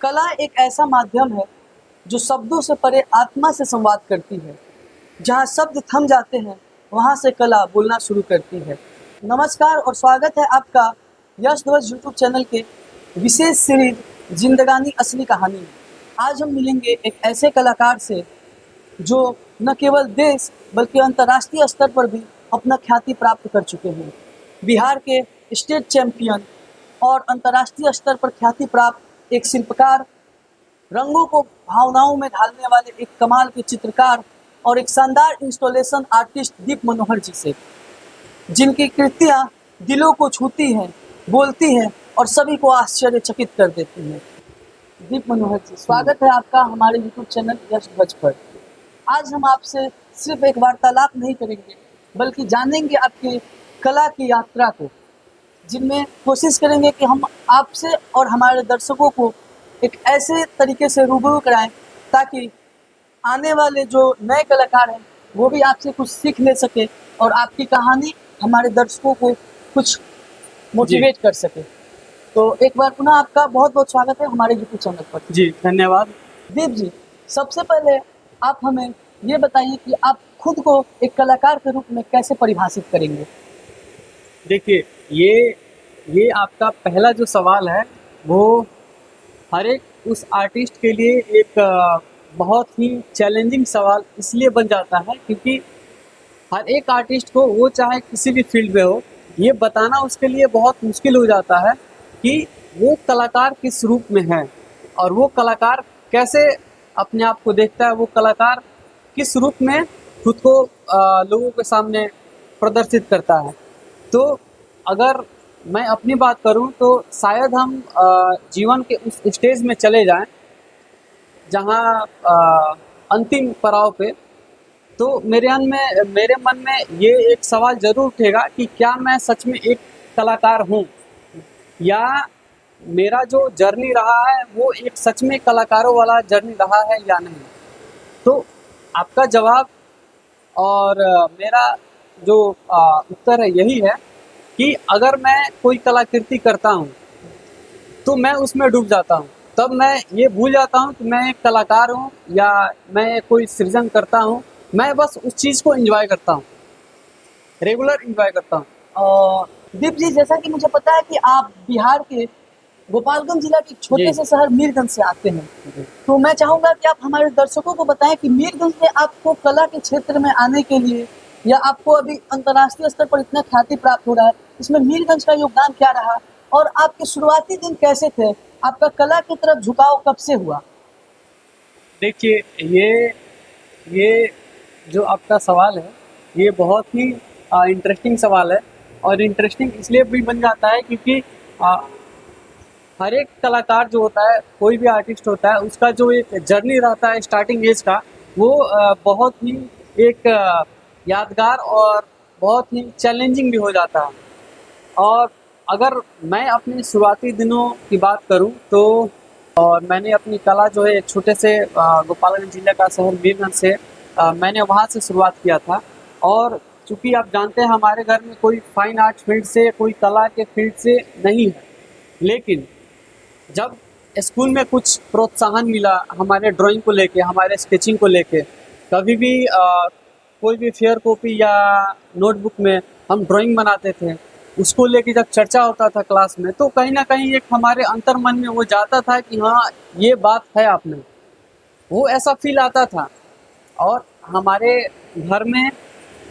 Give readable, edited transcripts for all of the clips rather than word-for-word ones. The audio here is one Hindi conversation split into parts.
कला एक ऐसा माध्यम है जो शब्दों से परे आत्मा से संवाद करती है। जहाँ शब्द थम जाते हैं वहाँ से कला बोलना शुरू करती है। नमस्कार और स्वागत है आपका यश ध्वज यूट्यूब चैनल के विशेष सीरीज जिंदगानी असली कहानी में। आज हम मिलेंगे एक ऐसे कलाकार से जो न केवल देश बल्कि अंतर्राष्ट्रीय स्तर पर भी अपना ख्याति प्राप्त कर चुके हैं। बिहार के स्टेट चैंपियन और अंतर्राष्ट्रीय स्तर पर ख्याति प्राप्त एक शिल्पकार, रंगों को भावनाओं में ढालने वाले एक कमाल के चित्रकार और एक शानदार इंस्टॉलेशन आर्टिस्ट दीप मनोहर जी से, जिनकी कृतियाँ दिलों को छूती हैं, बोलती हैं और सभी को आश्चर्यचकित कर देती हैं। दीप मनोहर जी, स्वागत है आपका हमारे यूट्यूब चैनल यश ध्वज पर। आज हम आपसे सिर्फ एक वार्तालाप नहीं करेंगे बल्कि जानेंगे आपकी कला की यात्रा को, जिनमें कोशिश करेंगे कि हम आपसे और हमारे दर्शकों को एक ऐसे तरीके से रूबरू कराएं ताकि आने वाले जो नए कलाकार हैं वो भी आपसे कुछ सीख ले सके और आपकी कहानी हमारे दर्शकों को कुछ मोटिवेट कर सके। तो एक बार पुनः आपका बहुत बहुत स्वागत है हमारे यूट्यूब चैनल पर। जी धन्यवाद। दीप जी, सबसे पहले आप हमें ये बताइए कि आप खुद को एक कलाकार के रूप में कैसे परिभाषित करेंगे? देखिए, ये आपका पहला जो सवाल है वो हर एक उस आर्टिस्ट के लिए एक बहुत ही चैलेंजिंग सवाल इसलिए बन जाता है क्योंकि हर एक आर्टिस्ट को, वो चाहे किसी भी फील्ड में हो, ये बताना उसके लिए बहुत मुश्किल हो जाता है कि वो कलाकार किस रूप में है और वो कलाकार कैसे अपने आप को देखता है, वो कलाकार किस रूप में खुद को लोगों के सामने प्रदर्शित करता है। तो अगर मैं अपनी बात करूं तो शायद हम जीवन के उस स्टेज में चले जाएं जहां अंतिम पड़ाव पे, तो मेरे मन में ये एक सवाल ज़रूर उठेगा कि क्या मैं सच में एक कलाकार हूँ, या मेरा जो जर्नी रहा है वो एक सच में कलाकारों वाला जर्नी रहा है या नहीं। तो आपका जवाब और मेरा जो उत्तर है यही है कि अगर मैं कोई कलाकृति करता हूँ तो मैं उसमें डूब जाता हूँ, तब मैं ये भूल जाता हूँ कि मैं एक कलाकार हूँ या मैं कोई सृजन करता हूँ। मैं बस उस चीज़ को एंजॉय करता हूँ, रेगुलर एंजॉय करता हूँ। दीप जी, जैसा कि मुझे पता है कि आप बिहार के गोपालगंज जिला के छोटे से शहर मीरगंज से आते हैं, तो मैं चाहूँगा कि आप हमारे दर्शकों को बताएं कि मीरगंज में आपको कला के क्षेत्र में आने के लिए, या आपको अभी अंतर्राष्ट्रीय स्तर पर इतना ख्याति प्राप्त हो रहा है, इसमें मीरगंज का योगदान क्या रहा और आपके शुरुआती दिन कैसे थे? आपका कला की तरफ झुकाव कब से हुआ? देखिए, ये जो आपका सवाल है ये बहुत ही इंटरेस्टिंग सवाल है, और इंटरेस्टिंग इसलिए भी बन जाता है क्योंकि हर एक कलाकार जो होता है, कोई भी आर्टिस्ट होता है, उसका जो एक जर्नी रहता है स्टार्टिंग एज का, वो बहुत ही एक यादगार और बहुत ही चैलेंजिंग भी हो जाता है। और अगर मैं अपने शुरुआती दिनों की बात करूं तो मैंने अपनी कला जो है एक छोटे से गोपालगंज जिले का शहर मीरगंज से मैंने वहां से शुरुआत किया था। और चूँकि आप जानते हैं हमारे घर में कोई फाइन आर्ट फील्ड से, कोई कला के फील्ड से नहीं है, लेकिन जब स्कूल में कुछ प्रोत्साहन मिला हमारे ड्राइंग को लेके, हमारे स्केचिंग को लेके, कभी भी कोई भी फेयर कॉपी या नोटबुक में हम ड्राइंग बनाते थे, उसको लेके जब चर्चा होता था क्लास में, तो कहीं ना कहीं एक हमारे अंतर मन में वो जाता था कि हाँ, ये बात है आप में, वो ऐसा फील आता था। और हमारे घर में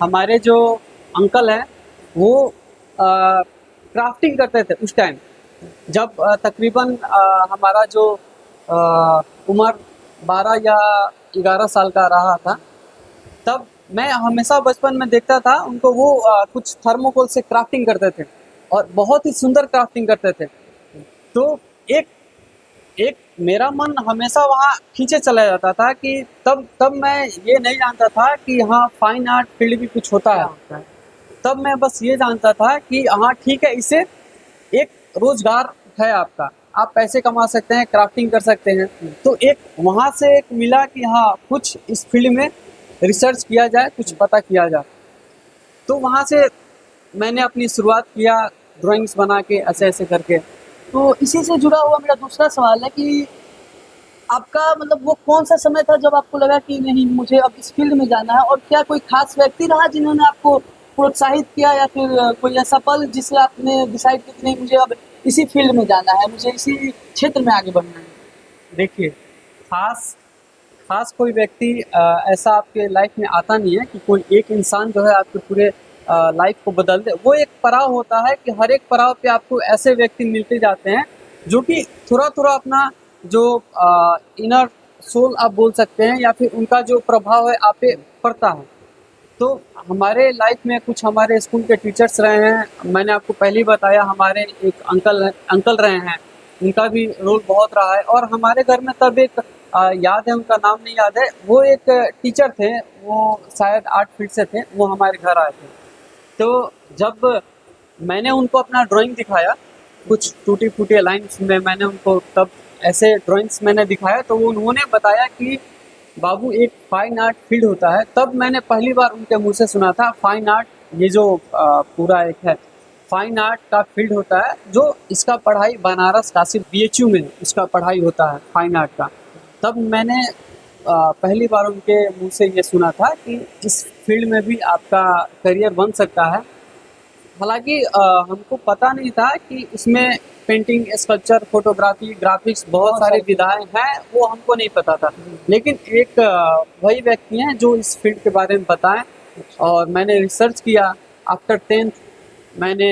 हमारे जो अंकल हैं वो क्राफ्टिंग करते थे उस टाइम, जब तकरीबन हमारा जो उम्र 12 या 11 साल का रहा था, तब मैं हमेशा बचपन में देखता था उनको, वो कुछ थर्मोकोल से क्राफ्टिंग करते थे और बहुत ही सुंदर क्राफ्टिंग करते थे। तो एक एक मेरा मन हमेशा वहाँ खींचे चला जाता था कि तब मैं ये नहीं जानता था कि हाँ, फाइन आर्ट फील्ड भी कुछ होता है। तब मैं बस ये जानता था कि हाँ ठीक है, इसे एक रोजगार है आपका, आप पैसे कमा सकते हैं, क्राफ्टिंग कर सकते हैं। तो एक वहाँ से एक मिला कि हाँ, कुछ इस फील्ड में रिसर्च किया जाए, कुछ पता किया जाए। तो वहाँ से मैंने अपनी शुरुआत किया ड्राइंग्स बना के, ऐसे ऐसे करके। तो इसी से जुड़ा हुआ मेरा दूसरा सवाल है कि आपका मतलब वो कौन सा समय था जब आपको लगा कि नहीं मुझे अब इस फील्ड में जाना है, और क्या कोई खास व्यक्ति रहा जिन्होंने आपको प्रोत्साहित किया, या फिर कोई ऐसा पल जिससे आपने डिसाइड किया कि नहीं मुझे अब इसी फील्ड में जाना है, मुझे इसी क्षेत्र में आगे बढ़ना है? देखिए, खास खास कोई व्यक्ति ऐसा आपके लाइफ में आता नहीं है कि कोई एक इंसान जो है आपके पूरे लाइफ को बदल दे। वो एक पड़ाव होता है कि हर एक पड़ाव पे आपको ऐसे व्यक्ति मिलते जाते हैं जो कि थोड़ा-थोड़ा अपना जो इनर सोल आप बोल सकते हैं, या फिर उनका जो प्रभाव है आप पे पड़ता है। तो हमारे लाइफ में कुछ हमारे स्कूल के टीचर्स रहे हैं। मैंने आपको पहले ही बताया, हमारे एक अंकल रहे हैं, उनका भी रोल बहुत रहा है। और हमारे घर में तब एक याद है, उनका नाम नहीं याद है, वो एक टीचर थे, वो शायद 8 फीट से थे, वो हमारे घर आए थे। तो जब मैंने उनको अपना ड्राइंग दिखाया, कुछ टूटी-फूटी लाइन्स में मैंने उनको तब ऐसे ड्राइंग्स मैंने दिखाया, तो वो उन्होंने बताया कि बाबू एक फाइन आर्ट फील्ड होता है। तब मैंने पहली बार उनके मुँह से सुना था फाइन आर्ट, ये जो पूरा एक है फाइन आर्ट का फील्ड होता है, जो इसका पढ़ाई बनारस काशी बीएचयू में इसका पढ़ाई होता है फाइन आर्ट का। तब मैंने पहली बार उनके मुँह से ये सुना था कि इस फील्ड में भी आपका करियर बन सकता है। हालाँकि हमको पता नहीं था कि इसमें पेंटिंग, स्कल्पचर, फोटोग्राफी, ग्राफिक्स बहुत बहुत सारी सारी विधाएँ हैं, वो हमको नहीं पता था। लेकिन एक वही व्यक्ति हैं जो इस फील्ड के बारे में बताएँ, और मैंने रिसर्च किया। आफ्टर 10th मैंने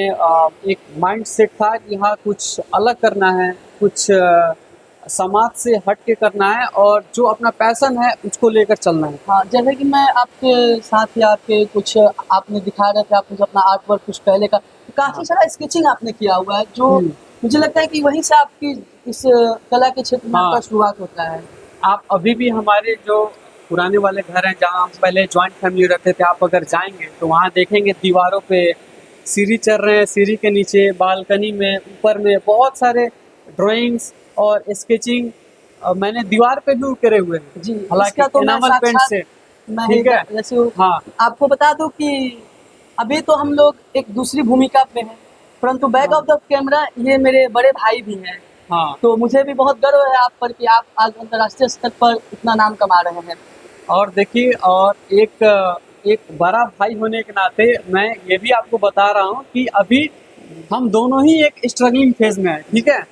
एक माइंडसेट था कि हाँ, कुछ अलग करना है, कुछ समाज से हट के करना है, और जो अपना पैशन है उसको लेकर चलना है। हाँ, जैसे कि मैं आपके साथ या आपके कुछ आपने दिखा रहे थे, आपने जो अपना आर्ट वर्क कुछ पहले का, काफ़ी हाँ। सारा स्केचिंग आपने किया हुआ है, जो हुँ। मुझे लगता है कि वहीं से आपकी इस कला के क्षेत्र में हाँ। आपका शुरुआत होता है। आप अभी भी हमारे जो पुराने वाले घर हैं, जहाँ हम पहले जॉइंट फैमिली रहते थे, आप अगर जाएँगे तो वहाँ देखेंगे दीवारों पे सीढ़ी चढ़ रहे हैं, सीढ़ी के नीचे बालकनी में, ऊपर में बहुत सारे ड्राइंग्स और स्केचिंग मैंने दीवार पे भी उकेरे हुए हैं। जी, हालाँकि इसका तो मैं एनामल पेंट साक्षात से, मैं ही ठीक है? जैसे हाँ, आपको बता दूँ कि अभी तो हम लोग एक दूसरी भूमिका पे हैं, परंतु बैक हाँ, ऑफ द कैमरा ये मेरे बड़े भाई भी हैं। हाँ। तो मुझे भी बहुत गर्व है आप पर कि आप आज अंतर्राष्ट्रीय स्तर पर इतना नाम कमा रहे हैं। और देखिए, और एक बड़ा भाई होने के नाते मैं ये भी आपको बता रहा हूँ कि अभी हम दोनों ही एक स्ट्रगलिंग फेज़ में हैं, ठीक है?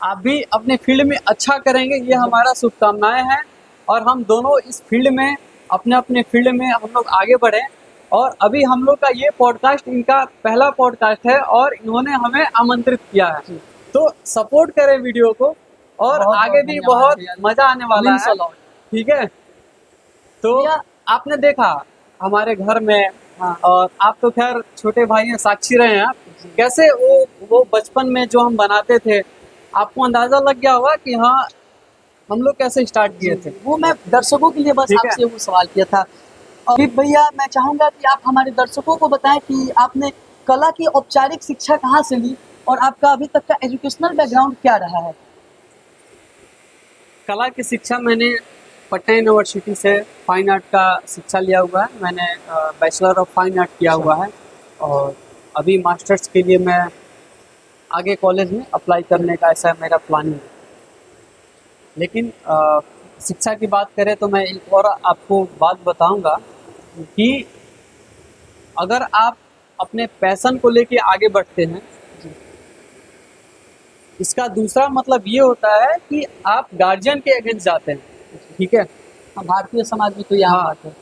आप भी अपने फील्ड में अच्छा करेंगे, ये हमारा शुभकामनाएँ हैं। और हम दोनों इस फील्ड में, अपने-अपने फील्ड में हम लोग आगे बढ़ें। और अभी हम लोग का ये पॉडकास्ट इनका पहला पॉडकास्ट है, और इन्होंने हमें आमंत्रित किया है। जी, तो सपोर्ट करें वीडियो को, और बहुत-बहुत आगे भी धन्यवाद बहुत भैया। मज़ा आने वाला मीन्स है, अ लॉट। ठीक है? तो भैया आपने देखा हमारे घर में, हाँ, और आप तो खैर छोटे भाई हैं, साक्षी रहे हैं आप, जी। कैसे वो बचपन में जो हम बनाते थे, आपको अंदाज़ा लग गया होगा कि हाँ, हम लोग कैसे स्टार्ट जी, किए थे, जी। वो मैं दर्शकों के लिए बस ठीक है? आपसे वो सवाल किया था। अभी भैया मैं चाहूँगा कि आप हमारे दर्शकों को बताएँ कि आपने कला की औपचारिक शिक्षा कहाँ से ली, और आपका अभी तक का एजुकेशनल बैकग्राउंड क्या रहा है? कला की शिक्षा मैंने पटना यूनिवर्सिटी से फाइन आर्ट का शिक्षा लिया हुआ है। मैंने बैचलर ऑफ फाइन आर्ट किया हुआ है, और अभी मास्टर्स के लिए मैं आगे कॉलेज में अप्लाई करने का ऐसा मेरा प्लानिंग है। लेकिन शिक्षा की बात करें तो मैं एक और आपको बात बताऊंगा कि अगर आप अपने पैशन को लेके आगे बढ़ते हैं, जी। इसका दूसरा मतलब ये होता है कि आप गार्जियन के अगेंस्ट जाते हैं, ठीक है? हाँ, भारतीय समाज में तो ये आम हाँ, बात है।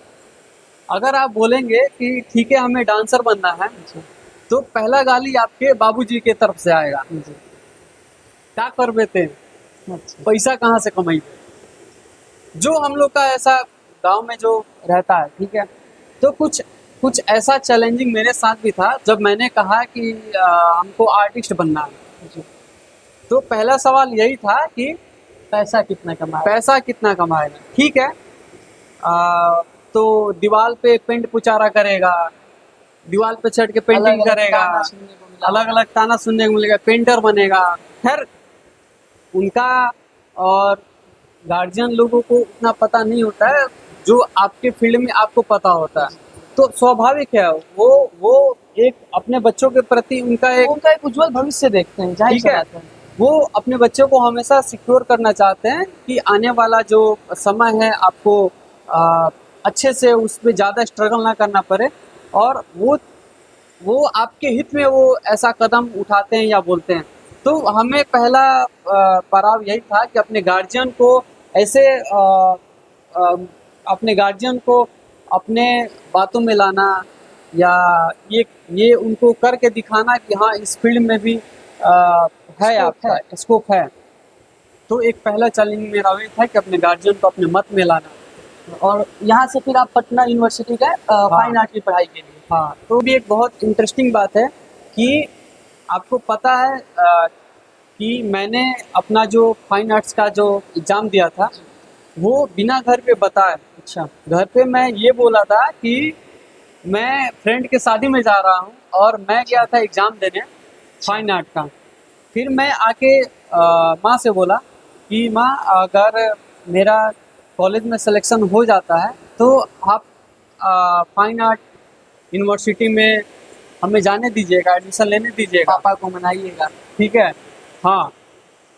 अगर आप बोलेंगे कि ठीक है हमें डांसर बनना है, जी, तो पहला गाली आपके बाबूजी के तरफ से आएगा। जी। क्या कर बेटे, अच्छा, पैसा कहाँ से कमाइए? जो हम लोग का ऐसा गांव में जो रहता है, ठीक है? तो कुछ कुछ ऐसा चैलेंजिंग मेरे साथ भी था जब मैंने कहा कि हमको आर्टिस्ट बनना है। जी। तो पहला सवाल यही था कि पैसा कितना कमाया? पैसा कितना कमाएगा? ठीक है, तो दीवार पे पेंट पुचारा करेगा, दीवार पे चढ़ के पेंटिंग अलग-अलग करेगा, ताना सुनने को मिला अलग होगा। अलग ताना सुनने को मिलेगा, पेंटर बनेगा। खैर, उनका और गार्जियन लोगों को उतना पता नहीं होता है, जो आपके फील्ड में आपको पता होता है। तो स्वाभाविक है, वो एक अपने बच्चों के प्रति उनका वो एक, उनका एक उज्ज्वल भविष्य देखते हैं, ज़ाहिर ठीक सी है, बात है। वो अपने बच्चों को हमेशा सिक्योर करना चाहते हैं कि आने वाला जो समय है आपको अ, अच्छे से उस पे ज़्यादा स्ट्रगल ना करना पड़े, और वो आपके हित में वो ऐसा कदम उठाते हैं या बोलते हैं। तो हमें पहला पड़ाव यही था कि अपने गार्जियन को ऐसे अ, अपने गार्जियन को अपने बातों में लाना, या ये उनको करके दिखाना कि हाँ इस फील्ड में भी है स्कोप आपका है। स्कोप है। तो एक पहला चैलेंज मेरा वही था कि अपने गार्जियन को अपने मत में लाना। और यहाँ से फिर आप पटना यूनिवर्सिटी गए फाइन आर्ट की पढ़ाई के लिए। हाँ, तो भी एक बहुत इंटरेस्टिंग बात है कि आपको पता है कि मैंने अपना जो फाइन आर्ट्स का जो एग्ज़ाम दिया था, वो बिना घर पे बताए, अच्छा। घर पे मैं ये बोला था कि मैं फ्रेंड के शादी में जा रहा हूँ, और मैं गया था एग्ज़ाम देने फाइन आर्ट का। फिर मैं आके माँ से बोला कि माँ, अगर मेरा कॉलेज में सिलेक्शन हो जाता है तो आप फाइन आर्ट यूनिवर्सिटी में हमें जाने दीजिएगा, एडमिशन लेने दीजिएगा। पापा को मनाइएगा। ठीक है। हाँ,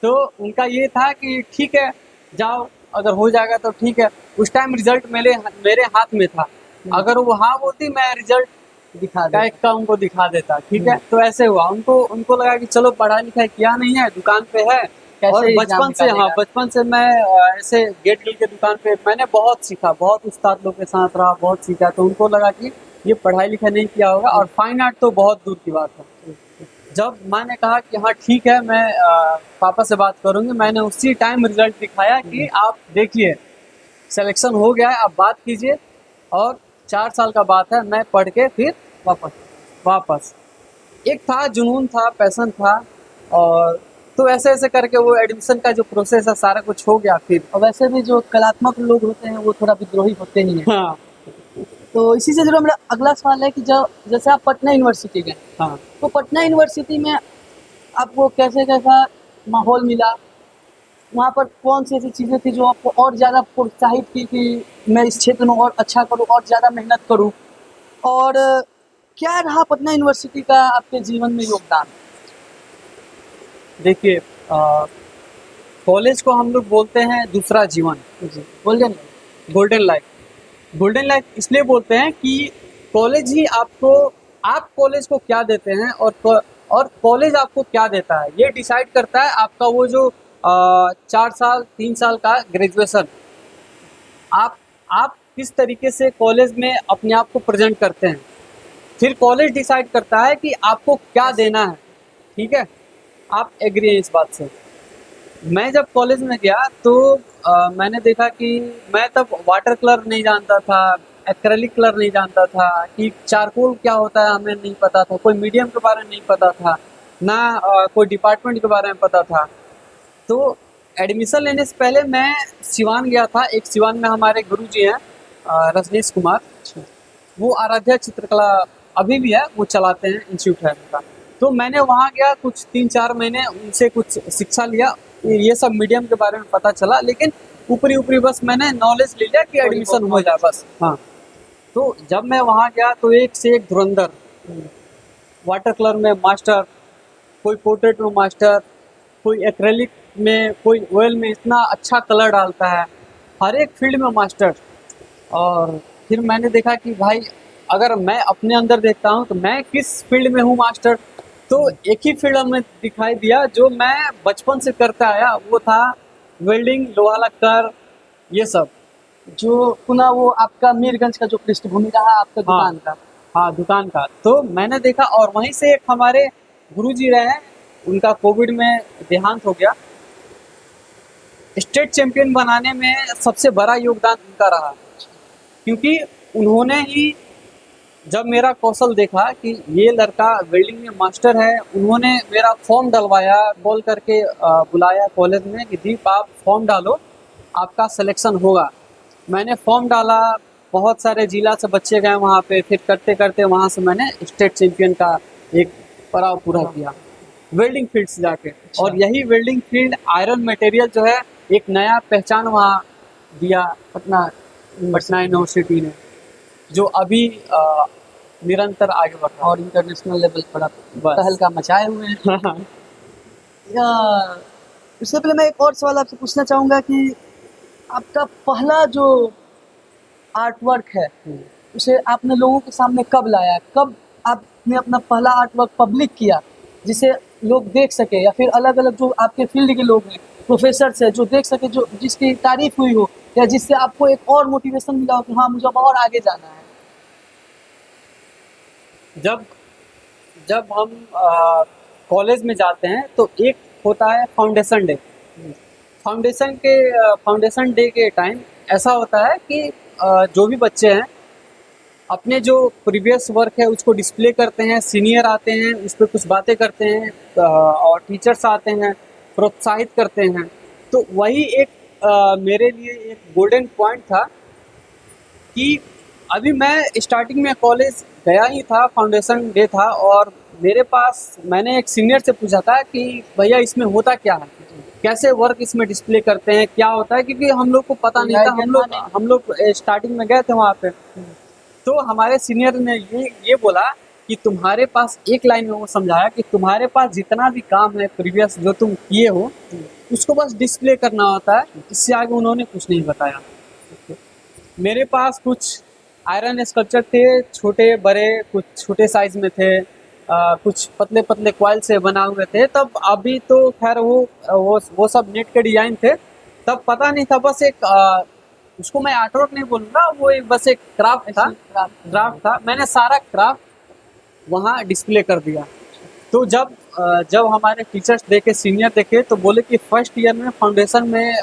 तो उनका ये था कि ठीक है, जाओ, अगर हो जाएगा तो ठीक है। उस टाइम रिजल्ट मेरे मेरे हाथ में था, अगर वो हाँ बोलती मैं रिजल्ट दिखा दे। बैक का उनको दिखा देता। ठीक है, तो ऐसे हुआ। उनको उनको लगा कि चलो पढ़ाई लिखाई किया नहीं है, दुकान पे है। कैसे और एग्जाम बचपन से, हाँ, निकालेगा। बचपन से मैं ऐसे गेट गिल के दुकान पे मैंने बहुत सीखा, बहुत उस्ताद लोग के साथ रहा, बहुत सीखा। तो उनको लगा कि ये पढ़ाई लिखाई नहीं किया होगा, और फाइन आर्ट तो बहुत दूर की बात है। जब माँ ने कहा कि हाँ ठीक है, मैं पापा से बात करूंगी, मैंने उसी टाइम रिजल्ट दिखाया कि आप देखिए सिलेक्शन हो गया है, आप बात कीजिए। और 4 साल का बात है, मैं पढ़ के फिर वापस एक था, जुनून था, पैशन था। और तो ऐसे ऐसे करके वो एडमिशन का जो प्रोसेस है सारा कुछ हो गया फिर। और वैसे भी जो कलात्मक लोग होते हैं वो थोड़ा विद्रोही होते ही हैं। हाँ। तो इसी से जुड़ा मेरा अगला सवाल है कि जब जैसे आप पटना यूनिवर्सिटी गए, हाँ। तो पटना यूनिवर्सिटी में आपको कैसे कैसा माहौल मिला? वहाँ पर कौन सी ऐसी चीज़ें थी जो आपको और ज़्यादा प्रोत्साहित की कि मैं इस क्षेत्र में और अच्छा करूँ और ज़्यादा मेहनत करूँ? और क्या रहा पटना यूनिवर्सिटी का आपके जीवन में योगदान? देखिए, कॉलेज को हम लोग बोलते हैं दूसरा जीवन, जी, golden. Golden life. Golden life इसलिए बोलते हैं कि कॉलेज ही आपको, आप कॉलेज को क्या देते हैं, और कॉलेज आपको क्या देता है, ये डिसाइड करता है आपका वो जो 4 साल 3 साल का ग्रेजुएशन। आप आप किस तरीके से कॉलेज में अपने आप को प्रेजेंट करते हैं, फिर कॉलेज डिसाइड करता है कि आपको क्या देना है। ठीक है, आप एग्री हैं इस बात से? मैं जब कॉलेज में गया तो मैंने देखा कि मैं तब वाटर कलर नहीं जानता था, एक्रेलिक कलर नहीं जानता था, कि चारकोल क्या होता है हमें नहीं पता था, कोई मीडियम के बारे में नहीं पता था, ना कोई डिपार्टमेंट के बारे में पता था। तो एडमिशन लेने से पहले मैं सिवान गया था। एक सिवान में हमारे गुरुजी हैं, रजनीश कुमार, वो आराध्या चित्रकला अभी भी है, वो चलाते हैं, इंस्टीट्यूट है उनका। तो मैंने वहाँ गया, कुछ 3-4 महीने उनसे कुछ शिक्षा लिया, ये सब मीडियम के बारे में पता चला, लेकिन ऊपरी ऊपरी बस मैंने नॉलेज ले लिया कि थोड़ी एडमिशन बहुत हो जाए बस। हाँ, तो जब मैं वहाँ गया तो एक से एक धुरंधर, वाटर कलर में मास्टर, कोई पोर्ट्रेट में मास्टर, कोई एक्रेलिक में, कोई ऑयल में इतना अच्छा कलर डालता है, हर एक फील्ड में मास्टर। और फिर मैंने देखा कि भाई, अगर मैं अपने अंदर देखता हूँ तो मैं किस फील्ड में हूँ मास्टर। तो एक ही फील्ड में दिखाई दिया जो मैं बचपन से करता आया, वो था वेल्डिंग, लोहा लक्कर, ये सब। जो पुनः वो आपका मीरगंज का जो पृष्ठभूमि रहा आपका हाँ, दुकान का। हाँ, दुकान का। तो मैंने देखा, और वहीं से एक हमारे गुरुजी रहे हैं, उनका कोविड में देहांत हो गया। स्टेट चैंपियन बनाने में सबसे बड़ा योगदान उनका रहा, क्योंकि उन्होंने ही जब मेरा कौशल देखा कि ये लड़का वेल्डिंग में मास्टर है, उन्होंने मेरा फॉर्म डलवाया, कॉल करके बुलाया कॉलेज में कि दीप आप फॉर्म डालो, आपका सिलेक्शन होगा। मैंने फॉर्म डाला, बहुत सारे जिला से बच्चे गए वहाँ पे, फिर करते करते वहाँ से मैंने स्टेट चैंपियन का एक पड़ाव पूरा किया वेल्डिंग फील्ड से जाके। और यही वेल्डिंग फील्ड, आयरन मटेरियल जो है, एक नया पहचान वहाँ दिया पटना यूनिवर्सिटी ने, जो अभी निरंतर आगे बढ़ रहा और इंटरनेशनल लेवल पर आप बस। तहलका मचाए हुए हैं। है। उससे पहले मैं एक और सवाल आपसे पूछना चाहूँगा कि आपका पहला जो आर्ट वर्क है उसे आपने लोगों के सामने कब लाया? कब आपने अपना पहला आर्ट वर्क पब्लिक किया, जिसे लोग देख सके, या फिर अलग-अलग जो आपके फील्ड के लोग हैं, प्रोफ़ेसर्स हैं, जो देख सके, जो जिसकी तारीफ़ हुई हो, या जिससे आपको एक और मोटिवेशन मिला हो कि हाँ, मुझे अब और आगे जाना है? जब जब हम कॉलेज में जाते हैं तो एक होता है फाउंडेशन डे। फाउंडेशन डे के टाइम ऐसा होता है कि जो भी बच्चे हैं अपने जो प्रीवियस वर्क है उसको डिस्प्ले करते हैं, सीनियर आते हैं उस पर कुछ बातें करते हैं, और टीचर्स आते हैं प्रोत्साहित करते हैं। तो वही एक मेरे लिए एक गोल्डन पॉइंट था कि अभी मैं स्टार्टिंग में कॉलेज गया ही था, फाउंडेशन डे था, और मेरे पास मैंने एक सीनियर से पूछा था कि भैया इसमें होता क्या है, कैसे वर्क इसमें डिस्प्ले करते हैं, क्या होता है, क्योंकि हम लोग को पता नहीं था। हम लोग स्टार्टिंग में गए थे वहाँ पे। तो हमारे सीनियर ने ये बोला कि तुम्हारे पास एक लाइन में वो समझाया कि तुम्हारे पास जितना भी काम है प्रीवियस जो तुम किए हो उसको बस डिस्प्ले करना होता है, इससे आगे उन्होंने कुछ नहीं बताया। मेरे पास कुछ आयरन स्कल्पचर थे, छोटे बड़े, कुछ छोटे साइज में थे, कुछ पतले पतले कॉइल से बना हुए थे। तब अभी तो खैर वो सब नेट के डिजाइन थे, तब पता नहीं था। बस एक उसको मैं आर्टवर्क नहीं बोलूँगा, वो एक बस एक क्राफ्ट था। मैंने सारा क्राफ्ट वहाँ डिस्प्ले कर दिया। तो जब हमारे टीचर्स देखे, सीनियर देखे, तो बोले कि फर्स्ट ईयर में फाउंडेशन में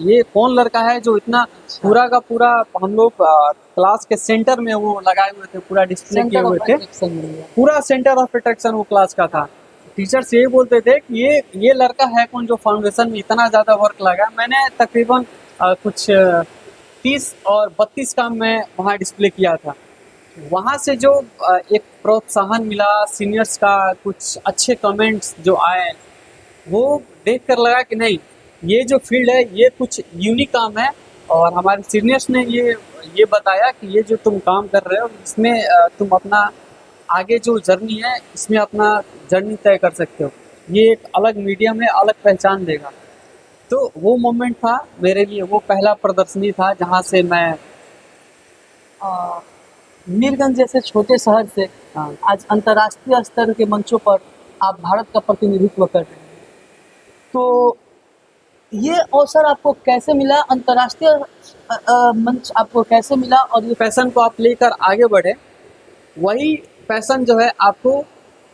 ये कौन लड़का है जो इतना पूरा का पूरा, हम लोग क्लास के सेंटर में वो लगाए हुए थे, पूरा डिस्प्ले किए हुए थे, पूरा सेंटर ऑफ अट्रैक्शन वो क्लास का था। टीचर्स यही बोलते थे कि ये लड़का है कौन जो फाउंडेशन में इतना ज़्यादा वर्क लगा। मैंने तकरीबन कुछ 30 और 32 काम मैं वहाँ डिस्प्ले किया था। वहाँ से जो एक प्रोत्साहन मिला, सीनियर्स का कुछ अच्छे कमेंट्स जो आए, वो देख कर लगा कि नहीं, ये जो फील्ड है ये कुछ यूनिक काम है। और हमारे सीनियर्स ने ये बताया कि ये जो तुम काम कर रहे हो इसमें तुम अपना आगे जो जर्नी है इसमें अपना जर्नी तय कर सकते हो, ये एक अलग मीडियम है, अलग पहचान देगा। तो वो मोमेंट था मेरे लिए, वो पहला प्रदर्शनी था जहाँ से मैं अ, मीरगंज जैसे छोटे शहर से आज अंतर्राष्ट्रीय स्तर के मंचों पर आप भारत का प्रतिनिधित्व कर रहे हैं। तो ये अवसर आपको कैसे मिला? अंतर्राष्ट्रीय मंच आपको कैसे मिला? और ये पैशन को आप लेकर आगे बढ़े, वही पैशन जो है आपको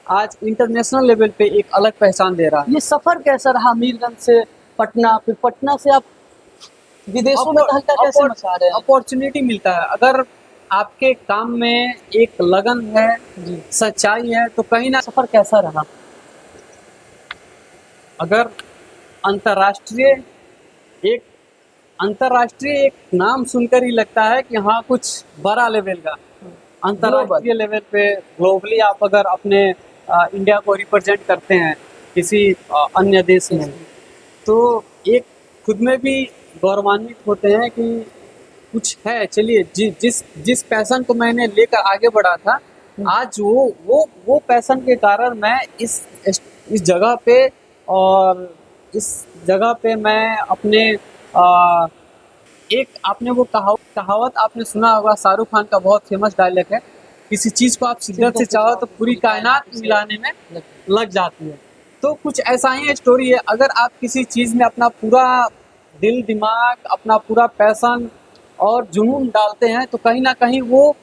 आज इंटरनेशनल लेवल पे एक अलग पहचान दे रहा है। ये सफ़र कैसा रहा मीरगंज से पटना, फिर पटना से आप विदेशों में तहलका कैसे मचा रहे हैं? अपॉर्चुनिटी मिलता है, अगर आपके काम में एक लगन है, जी, सच्चाई है, तो कहीं ना, सफ़र कैसा रहा? अगर अंतर्राष्ट्रीय एक अंतर्राष्ट्रीय एक नाम सुनकर ही लगता है कि हाँ कुछ बड़ा लेवल का, अंतर्राष्ट्रीय लेवल पे ग्लोबली आप अगर अपने इंडिया को रिप्रेजेंट करते हैं किसी अन्य देश में, तो एक खुद में भी गौरवान्वित होते हैं कि कुछ है। चलिए, जिस पैशन को मैंने लेकर आगे बढ़ा था, आज वो पैशन के कारण मैं इस जगह पे, और इस जगह पे मैं अपने एक, आपने वो कहावत आपने सुना होगा, शाहरुख खान का बहुत फेमस डायलॉग है, किसी चीज़ को आप शिद्दत से चाहो तो पूरी कायनात मिलाने में लग जाती है। तो कुछ ऐसा ही स्टोरी है, अगर आप किसी चीज़ में अपना पूरा दिल दिमाग, अपना पूरा पैशन और जुनून डालते हैं, तो कहीं ना कहीं वो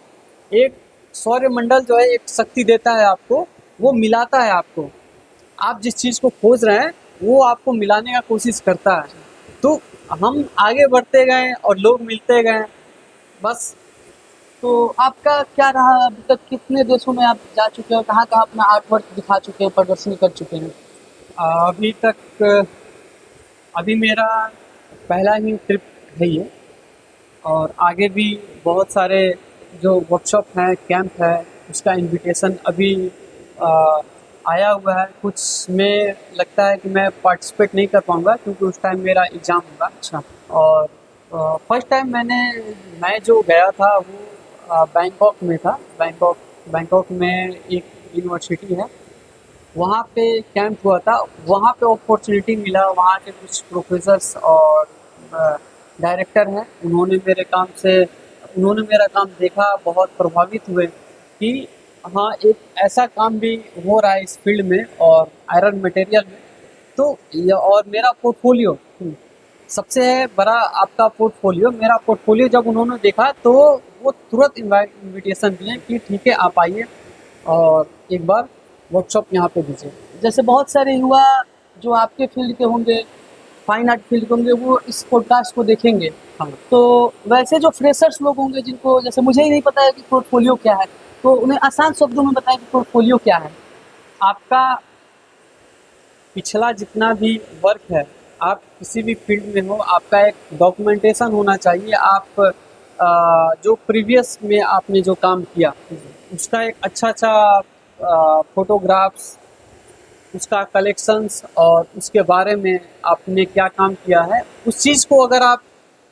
एक सौरमंडल जो है एक शक्ति देता है आपको, वो मिलाता है आपको। आप जिस चीज़ को खोज रहे हैं वो आपको मिलाने का कोशिश करता है। तो हम आगे बढ़ते गए और लोग मिलते गए, बस। तो आपका क्या रहा अभी तक? कितने देशों में आप जा चुके हो? कहाँ-कहाँ अपना आर्ट वर्क दिखा चुके हैं, प्रदर्शनी कर चुके हैं? अभी तक अभी मेरा पहला ही ट्रिप है ये, और आगे भी बहुत सारे जो वर्कशॉप हैं, कैंप है, उसका इनविटेशन अभी अ, आया हुआ है। कुछ में लगता है कि मैं पार्टिसिपेट नहीं कर पाऊँगा क्योंकि उस टाइम मेरा एग्ज़ाम होगा। अच्छा। और फर्स्ट टाइम मैं जो गया था वो बैंकॉक में था। बैंकॉक बैंकॉक में एक यूनिवर्सिटी है, वहाँ पे कैंप हुआ था, वहाँ पे अपॉर्चुनिटी मिला। वहाँ के कुछ प्रोफेसर्स और डायरेक्टर हैं, उन्होंने मेरा काम देखा, बहुत प्रभावित हुए कि हाँ, एक ऐसा काम भी हो रहा है इस फील्ड में और आयरन मटेरियल में। तो ये और मेरा पोर्टफोलियो, सबसे बड़ा आपका पोर्टफोलियो, मेरा पोर्टफोलियो जब उन्होंने देखा तो वो तुरंत इनविटेशन दिए कि ठीक है, आप आइए और एक बार वर्कशॉप यहाँ पे दीजिए। जैसे बहुत सारे युवा जो आपके फील्ड के होंगे, फाइन आर्ट फील्ड के होंगे, वो इस पॉडकास्ट को देखेंगे। हाँ, तो वैसे जो फ्रेशर्स लोग होंगे, जिनको जैसे मुझे ही नहीं पता है कि पोर्टफोलियो क्या है, तो उन्हें आसान शब्दों में बताएं कि पोर्टफोलियो क्या है। आपका पिछला जितना भी वर्क है, आप किसी भी फील्ड में हो, आपका एक डॉक्यूमेंटेशन होना चाहिए। आप जो प्रीवियस में आपने जो काम किया, उसका एक अच्छा फोटोग्राफ्स, उसका कलेक्शंस और उसके बारे में आपने क्या काम किया है, उस चीज़ को अगर आप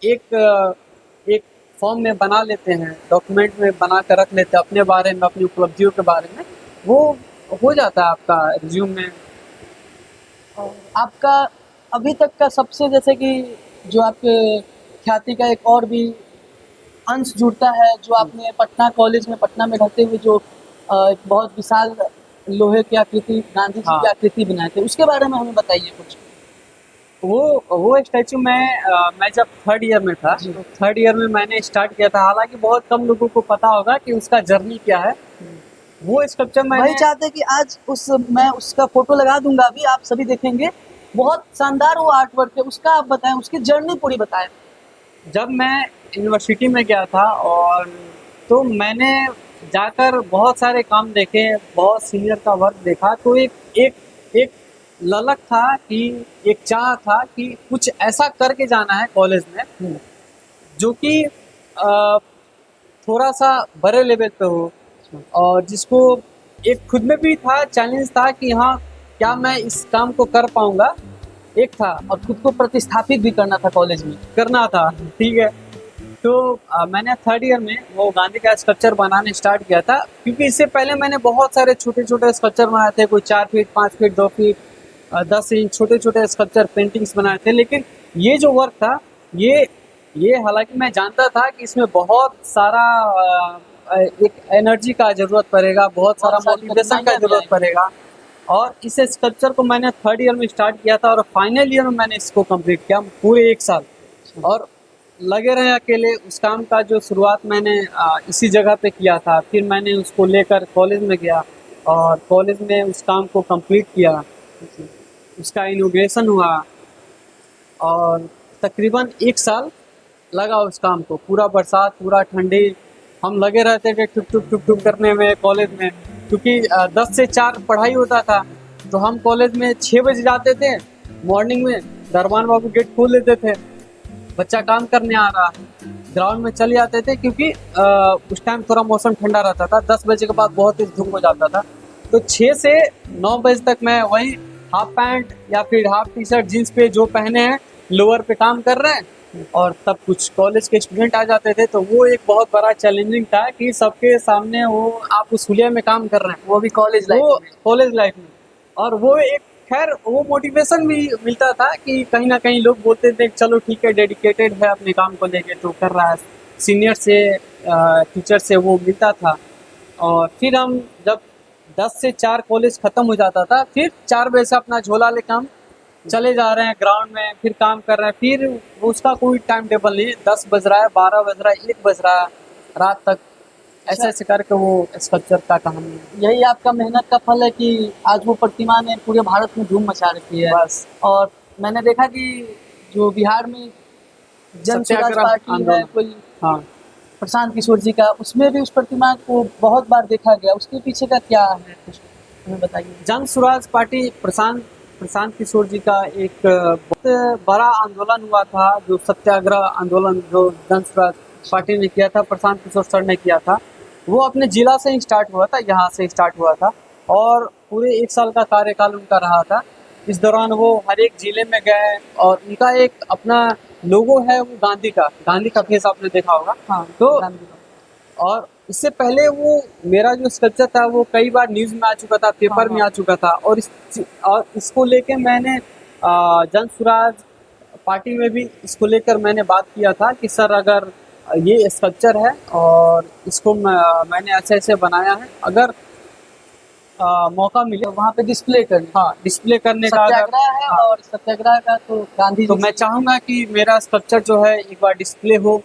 एक फॉर्म में बना लेते हैं, डॉक्यूमेंट में बना कर रख लेते हैं अपने बारे में, अपनी उपलब्धियों के बारे में, वो हो जाता है आपका रिज्यूम में। और आपका अभी तक का सबसे, जैसे कि जो आपके ख्याति का एक और भी अंश जुड़ता है, जो आपने पटना कॉलेज में, पटना में रहते हुए जो एक बहुत विशाल लोहे की आकृति, गांधी जी हाँ, की आकृति बनाए थे, उसके बारे में हमें बताइए कुछ। वो स्टैचू मैं जब थर्ड ईयर में था, जी। तो थर्ड ईयर में मैंने स्टार्ट किया था। हालांकि बहुत कम लोगों को पता होगा कि उसका जर्नी क्या है। वो स्कल्पचर वही मैंने चाहते हैं कि आज मैं उसका फोटो लगा दूंगा, अभी आप सभी देखेंगे। बहुत शानदार वो आर्ट वर्क है, उसका आप बताएं, उसकी जर्नी पूरी बताएं। जब मैं यूनिवर्सिटी में गया था, और तो मैंने जाकर बहुत सारे काम देखे, बहुत सीनियर का वर्क देखा, तो एक एक ललक था कि एक चाह था कि कुछ ऐसा करके जाना है कॉलेज में जो कि थोड़ा सा बड़े लेवल पे हो, और जिसको एक खुद में भी था, चैलेंज था कि हाँ, क्या मैं इस काम को कर पाऊंगा, एक था। और खुद को प्रतिस्थापित भी करना था कॉलेज में। करना था, ठीक है। तो मैंने थर्ड ईयर में वो गांधी का स्कल्पचर बनाने स्टार्ट किया था, क्योंकि इससे पहले मैंने बहुत सारे छोटे छोटे स्कल्पचर बनाए थे, कोई 4 फीट, 5 फीट, 2 फीट, 10 इंच, छोटे छोटे स्कल्पचर पेंटिंग्स बनाए थे। लेकिन ये जो वर्क था, ये ये हालांकि मैं जानता था कि इसमें बहुत सारा एक एनर्जी का जरूरत पड़ेगा, बहुत सारा बहुत सारी मोटिवेशन का कठिनाइयां भी जरूरत आएंगी। पड़ेगा। और इस स्कल्पचर को मैंने थर्ड ईयर में स्टार्ट किया था, और फाइनल ईयर में मैंने इसको कंप्लीट किया, पूरे 1 साल। और लगे रहे अकेले। उस काम का जो शुरुआत मैंने इसी जगह पे किया था, फिर मैंने उसको लेकर कॉलेज में गया और कॉलेज में उस काम को कंप्लीट किया। उसका इनॉग्रेशन हुआ और तकरीबन 1 साल लगा उस काम को। पूरा बरसात, पूरा ठंडी, हम लगे रहते थे टुक टुक टुक टुक करने में कॉलेज में, क्योंकि 10 से 4 पढ़ाई होता था। तो हम कॉलेज में 6 बजे जाते थे मॉर्निंग में, दरबान बाबू गेट खोल देते थे, बच्चा काम करने आ रहा, ग्राउंड में चले जाते थे, क्योंकि उस टाइम थोड़ा मौसम ठंडा रहता था। 10 बजे के बाद बहुत तेज धूप हो जाता था। तो 6 से 9 बजे तक मैं वही हाफ पैंट या फिर हाफ टी शर्ट, जीन्स पे जो पहने हैं, लोअर पे काम कर रहे हैं। और तब कुछ कॉलेज के स्टूडेंट आ जाते थे, तो वो एक बहुत बड़ा चैलेंजिंग था कि सबके सामने वो आप उस हुलिया में काम कर रहे हैं, वो भी कॉलेज वो लाइफ में। कॉलेज लाइफ में। और वो एक, खैर, वो मोटिवेशन भी मिलता था कि कहीं ना कहीं लोग बोलते थे चलो ठीक है, डेडिकेटेड है अपने काम को लेके, तो कर रहा है। सीनियर से, टीचर से वो मिलता था। और फिर हम जब 10 से 4 कॉलेज खत्म हो जाता था, फिर 4 बजे से अपना झोला ले काम चले जा रहे हैं ग्राउंड में, फिर काम कर रहे हैं। फिर उसका कोई टाइम टेबल नहीं, 10 बज रहा है, 12 बज रहा है, 1 बज रहा है, रात तक ऐसे ऐसे करके वो स्कल्पचर का कहानी है। यही आपका मेहनत का फल है कि आज वो प्रतिमा ने पूरे भारत में धूम मचा रखी है। बस, और मैंने देखा कि जो बिहार में जन स्वराज सत्याग्रह पार्टी है, आंदोलन। कोई हाँ, प्रशांत किशोर जी का, उसमें भी उस प्रतिमा को बहुत बार देखा गया। उसके पीछे का क्या है, कुछ हमें बताइए। जन स्वराज पार्टी, प्रशांत प्रशांत किशोर जी का एक बहुत बड़ा आंदोलन हुआ था, जो सत्याग्रह आंदोलन जो जन स्वराज पार्टी ने किया था, प्रशांत किशोर सर ने किया था। वो अपने जिला से ही स्टार्ट हुआ था, यहाँ से स्टार्ट हुआ था, और पूरे 1 साल का कार्यकाल उनका रहा था। इस दौरान वो हर एक जिले में गए, और उनका एक अपना लोगो है, वो गांधी का फेस आपने देखा होगा। हाँ, तो गांधी। और इससे पहले वो मेरा जो स्ट्रक्चर था वो कई बार न्यूज़ में आ चुका था, पेपर हाँ, में हाँ। आ चुका था, और इसको लेके मैंने जन सुराज पार्टी में भी इसको लेकर मैंने बात किया था कि सर अगर ये स्ट्रक्चर है और इसको मैंने ऐसे ऐसे बनाया है, अगर मौका मिले तो वहाँ पे डिस्प्ले करना, हाँ डिस्प्ले करने का, अगर सत्याग्रह है। हाँ और सत्याग्रह का तो गांधी तो जी मैं से चाहूँगा कि मेरा स्ट्रक्चर जो है एक बार डिस्प्ले हो।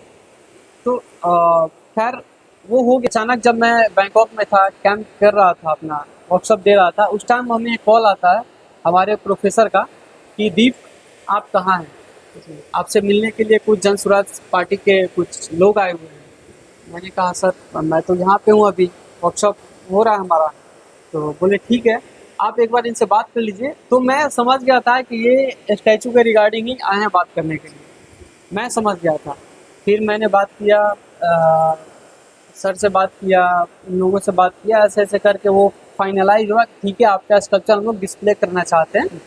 तो खैर वो हो गया। अचानक जब मैं बैंकॉक में था, कैंप कर रहा था, अपना वर्कशॉप दे रहा था, उस टाइम हमें एक कॉल आता है हमारे प्रोफेसर का कि दीप आप कहाँ हैं, आपसे मिलने के लिए कुछ जन स्वराज पार्टी के कुछ लोग आए हुए हैं। मैंने कहा सर मैं तो यहाँ पे हूँ, अभी वर्कशॉप हो रहा है हमारा। तो बोले ठीक है, आप एक बार इनसे बात कर लीजिए। तो मैं समझ गया था कि ये स्टैचू के रिगार्डिंग ही आए हैं बात करने के लिए, मैं समझ गया था। फिर मैंने बात किया, सर से बात किया, उन लोगों से बात किया, ऐसे ऐसे करके वो फाइनलाइज हुआ कि ठीक है आपका स्कल्पचर हम लोग डिस्प्ले करना चाहते हैं।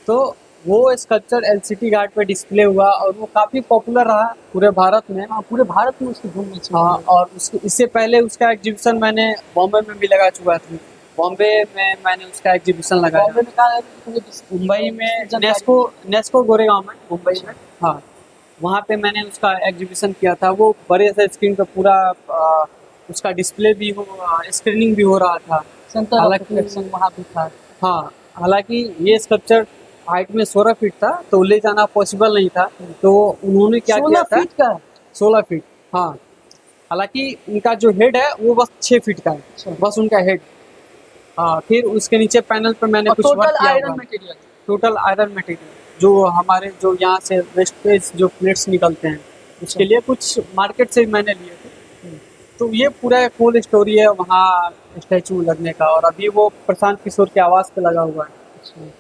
तो वो स्कल्पचर एलसीटी घाट पे डिस्प्ले हुआ और वो काफ़ी पॉपुलर रहा पूरे भारत में। हाँ, पूरे भारत में उसकी धूम मची हाँ, हुई है। और उसके इससे पहले उसका एग्जीबिशन मैंने बॉम्बे में भी लगा चुका था। बॉम्बे में मैंने उसका एग्जीबिशन लगाया। बॉम्बे में कहा जाता है कि मुझे मुंबई में जानकारी नेस्को नेस्को गोरेगांव में, मुंबई अच्छा। में। हाँ, वहाँ पे मैंने उसका एग्जीबिशन किया था। वो बड़े से स्क्रीन पे पूरा उसका डिस्प्ले भी स्क्रीनिंग भी हो रहा था। सेंटर ऑफ हालांकि अट्रैक्शन वहाँ भी था। हाँ, हालांकि ये स्कल्पचर हाइट में 16 फीट था, तो ले जाना पॉसिबल नहीं था। तो उन्होंने क्या किया 16 था, फीट का है। 16 फीट। हाँ, हालांकि उनका जो हेड है वो बस 6 फीट का है, अच्छा। बस उनका हेड। हाँ, फिर उसके नीचे पैनल पे मैंने और कुछ वर्क टोटल किया हुआ आयरन है। मटेरियल। टोटल आयरन मटेरियल, जो हमारे जो यहाँ से वेस्टेज जो प्लेट्स निकलते हैं, उसके लिए कुछ मार्केट से मैंने लिए थे। तो ये पूरा एक फुल स्टोरी है वहाँ स्टैचू लगने का, और अभी वो प्रशांत किशोर के आवाज़ पे लगा हुआ है।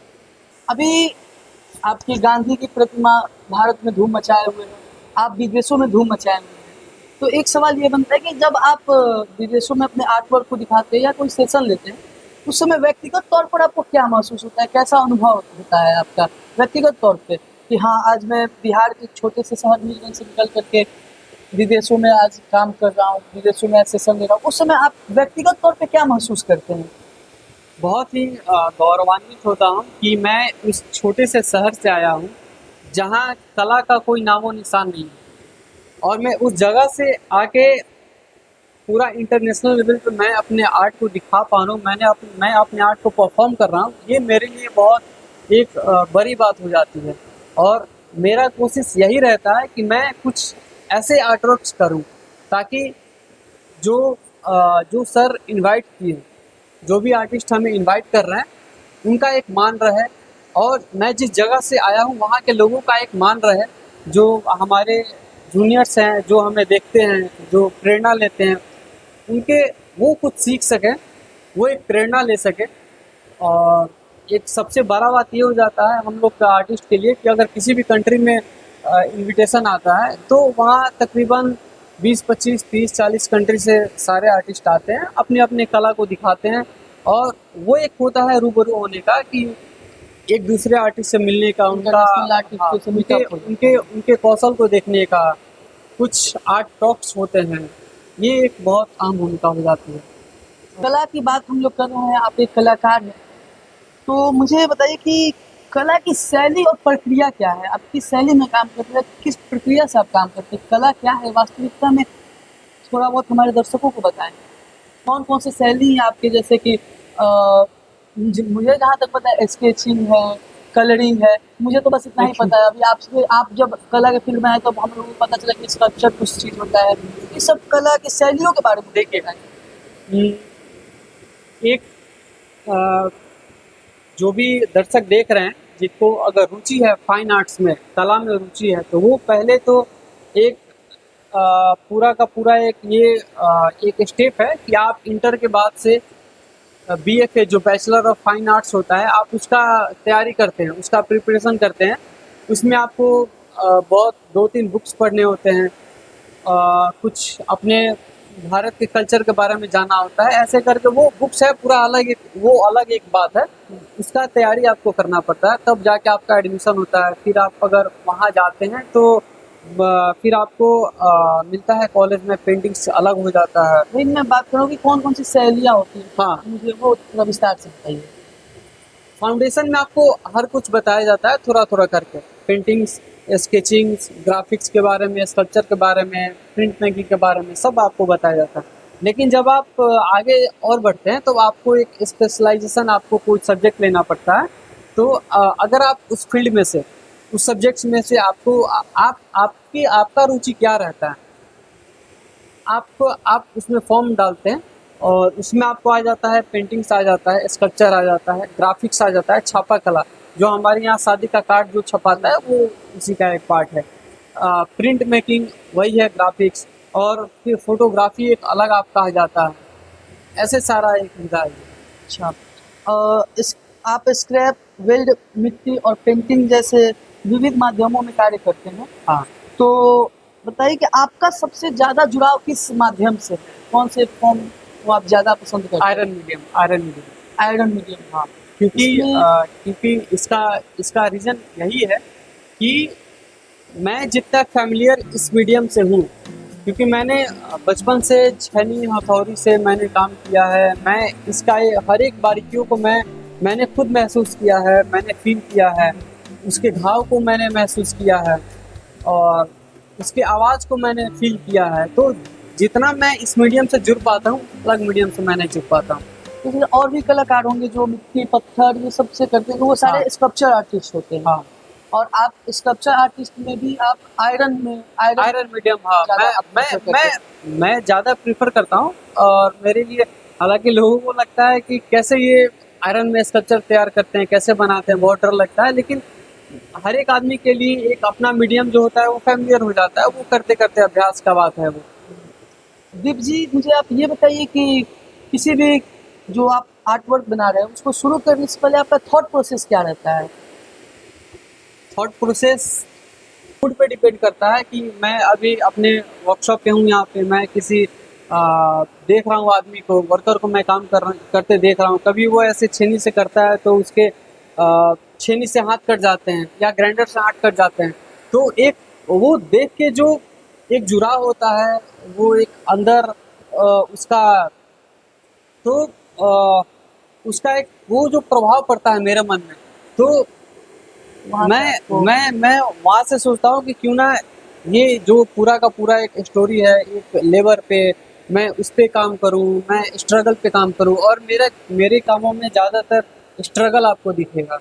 अभी आपकी गांधी की प्रतिमा भारत में धूम मचाए हुए है, आप विदेशों में धूम मचाए हुए हैं। तो एक सवाल ये बनता है कि जब आप विदेशों में अपने आर्ट वर्क को दिखाते हैं या कोई सेशन लेते हैं, उस समय व्यक्तिगत तौर पर आपको क्या महसूस होता है, कैसा अनुभव होता है आपका व्यक्तिगत तौर पे कि हाँ आज मैं बिहार के छोटे से शहर मीरगंज से निकल करके विदेशों में आज काम कर रहा हूँ, विदेशों में आज सेशन ले रहा हूँ, उस समय आप व्यक्तिगत तौर पे क्या महसूस करते हैं? बहुत ही गौरवान्वित होता हूँ कि मैं उस छोटे से शहर से आया हूँ जहाँ कला का कोई नामो निशान नहीं है, और मैं उस जगह से आके पूरा इंटरनेशनल लेवल पे मैं अपने आर्ट को दिखा पा रहा हूँ, मैं अपने आर्ट को परफॉर्म कर रहा हूँ। ये मेरे लिए बहुत एक बड़ी बात हो जाती है। और मेरा कोशिश यही रहता है कि मैं कुछ ऐसे आर्ट वर्क्स करूँ ताकि जो जो सर इनवाइट किए, जो भी आर्टिस्ट हमें इनवाइट कर रहे हैं, उनका एक मान रहे, और मैं जिस जगह से आया हूँ वहाँ के लोगों का एक मान रहे, जो हमारे जूनियर्स हैं, जो हमें देखते हैं, जो प्रेरणा लेते हैं, उनके वो कुछ सीख सकें, वो एक प्रेरणा ले सकें। और एक सबसे बड़ा बात ये हो जाता है हम लोग का आर्टिस्ट के लिए कि अगर किसी भी कंट्री में इनविटेशन आता है तो वहाँ तकरीबन 20, 25, 30, 40 कंट्री से सारे आर्टिस्ट आते हैं, अपने अपने कला को दिखाते हैं। और वो एक होता है रूबरू होने का कि एक दूसरे आर्टिस्ट से मिलने का, उनका इंटरनेशनल हाँ, आर्टिस्ट से उनके मीटअप हो उनके उनके कौशल को देखने का, कुछ आर्ट टॉक्स होते हैं। ये एक बहुत अहम भूमिका हो जाती है। कला की बात हम लोग कर रहे हैं, आप एक कलाकार हैं, तो मुझे बताइए कि कला की शैली और प्रक्रिया क्या है? आप किस शैली में काम करते हैं? किस प्रक्रिया से आप काम करते हैं? कला क्या है वास्तविकता में? थोड़ा बहुत हमारे दर्शकों को बताएँ। कौन-कौन से शैली हैं आपके, जैसे कि मुझे जहाँ तक पता है स्केचिंग है, कलरिंग है, मुझे तो बस इतना ही पता है। अभी आपसे आप जब कला के फील्ड में आए तब हम लोगों को पता चला कि स्कल्पचर कुछ चीज़ होता है। ये सब कला की शैलियों के बारे में देखिए बताएँ। हम्म, एक अ, जो भी दर्शक देख रहे हैं, जिनको अगर रुचि है फाइन आर्ट्स में, कला में रुचि है, तो वो पहले तो एक पूरा का पूरा एक स्टेप है कि आप इंटर के बाद से बीएफए जो बैचलर ऑफ फाइन आर्ट्स होता है, आप उसका तैयारी करते हैं, उसका प्रिपरेशन करते हैं। उसमें आपको बहुत 2-3 बुक्स पढ़ने होते हैं, कुछ अपने भारत के कल्चर के बारे में जानना होता है। ऐसे करके वो बुक्स है पूरा अलग एक बात है। उसका तैयारी आपको करना पड़ता है, तब जाके आपका एडमिशन होता है। फिर आप अगर वहाँ जाते हैं तो फिर आपको मिलता है कॉलेज में, पेंटिंग से अलग हो जाता है। वही मैं बात करूँ कि कौन कौन सी शैलियाँ होती हैं, हाँ, मुझे वो थोड़ा विस्तार से बताइए। फाउंडेशन में आपको हर कुछ बताया जाता है थोड़ा थोड़ा करके। पेंटिंग्स, स्केचिंग्स, ग्राफिक्स के बारे में, स्कल्पचर के बारे में, प्रिंट मेकिंग के बारे में सब आपको बताया जाता है। लेकिन जब आप आगे और बढ़ते हैं तो आपको एक स्पेशलाइजेशन, आपको कोई सब्जेक्ट लेना पड़ता है। तो अगर आप उस फील्ड में से, उस सब्जेक्ट्स में से आपको आप आपकी आपका रुचि क्या रहता है, आप उसमें फॉर्म डालते हैं और उसमें आपको आ जाता है पेंटिंग्स, आ जाता है स्कल्पचर, आ जाता है ग्राफिक्स, आ जाता है छापा कला। जो हमारे यहाँ शादी का कार्ड जो छपाता है वो उसी का एक पार्ट है। प्रिंट मेकिंग वही है ग्राफिक्स, और फिर फोटोग्राफी एक अलग आपका आ जाता है। ऐसे सारा एक विधा है। अच्छा, इस आप स्क्रैप, वेल्ड, मिट्टी और पेंटिंग जैसे विविध माध्यमों में कार्य करते हैं। हाँ, तो बताइए कि आपका सबसे ज़्यादा जुड़ाव किस माध्यम से है? कौन से फॉर्म को आप ज़्यादा पसंद करते हैं? Iron medium, iron medium. Iron medium, हाँ। क्योंकि इसमें क्योंकि इसका इसका रीज़न यही है कि मैं जितना फ़ैमिलियर इस मीडियम से हूँ, क्योंकि मैंने बचपन से छेनी हथौड़ी से मैंने काम किया है। मैं इसका ये हर एक बारीकियों को मैंने खुद महसूस किया है, मैंने फ़ील किया है। उसके घाव को मैंने महसूस किया है और उसकी आवाज़ को मैंने फ़ील किया है। तो जितना मैं इस मीडियम से जुड़ पाता हूँ, अलग मीडियम से मैं नहीं जुड़ पाता हूँ। तो फिर और भी कलाकार होंगे जो मिट्टी, पत्थर ये सब से करते हैं, तो वो सारे हाँ, स्कल्पचर आर्टिस्ट होते हैं। हाँ। और आप स्कल्पचर आर्टिस्ट में भी आप आयरन आयरन मीडियम, हाँ, ज़्यादा मैं आप मैं प्रेफ़र करते हैं। मैं ज़्यादा प्रेफ़र करता हूँ। और मेरे लिए, हालाँकि लोगों को लगता है कि कैसे ये आयरन में स्कल्पचर तैयार करते हैं, कैसे बनाते हैं, बहुत डर लगता है। लेकिन हर एक आदमी के लिए एक अपना मीडियम जो होता है वो फ़ैमिलियर हो जाता है, वो करते-करते अभ्यास का बात है वो। दीप जी, मुझे आप ये बताइए कि किसी भी जो आप आर्ट वर्क बना रहे हैं, उसको शुरू करने से पहले आपका थॉट प्रोसेस क्या रहता है? थॉट प्रोसेस मूड पे डिपेंड करता है कि मैं अभी अपने वर्कशॉप पे हूँ, यहाँ पे मैं किसी देख रहा हूँ आदमी को, वर्कर को मैं काम करते देख रहा हूँ। कभी वो ऐसे छेनी से करता है तो उसके छेनी से हाथ कट जाते हैं या ग्राइंडर से हाथ कट जाते हैं। तो एक वो देख के जो एक जुड़ाव होता है, वो एक अंदर उसका, तो उसका एक वो जो प्रभाव पड़ता है मेरे मन में। तो वहाँ से आपको मैं वहाँ से सोचता हूँ कि क्यों ना ये जो पूरा का पूरा एक स्टोरी है, एक लेबर पे मैं उस पे काम करूँ, मैं स्ट्रगल पे काम करूँ। और मेरे कामों में ज़्यादातर स्ट्रगल आपको दिखेगा,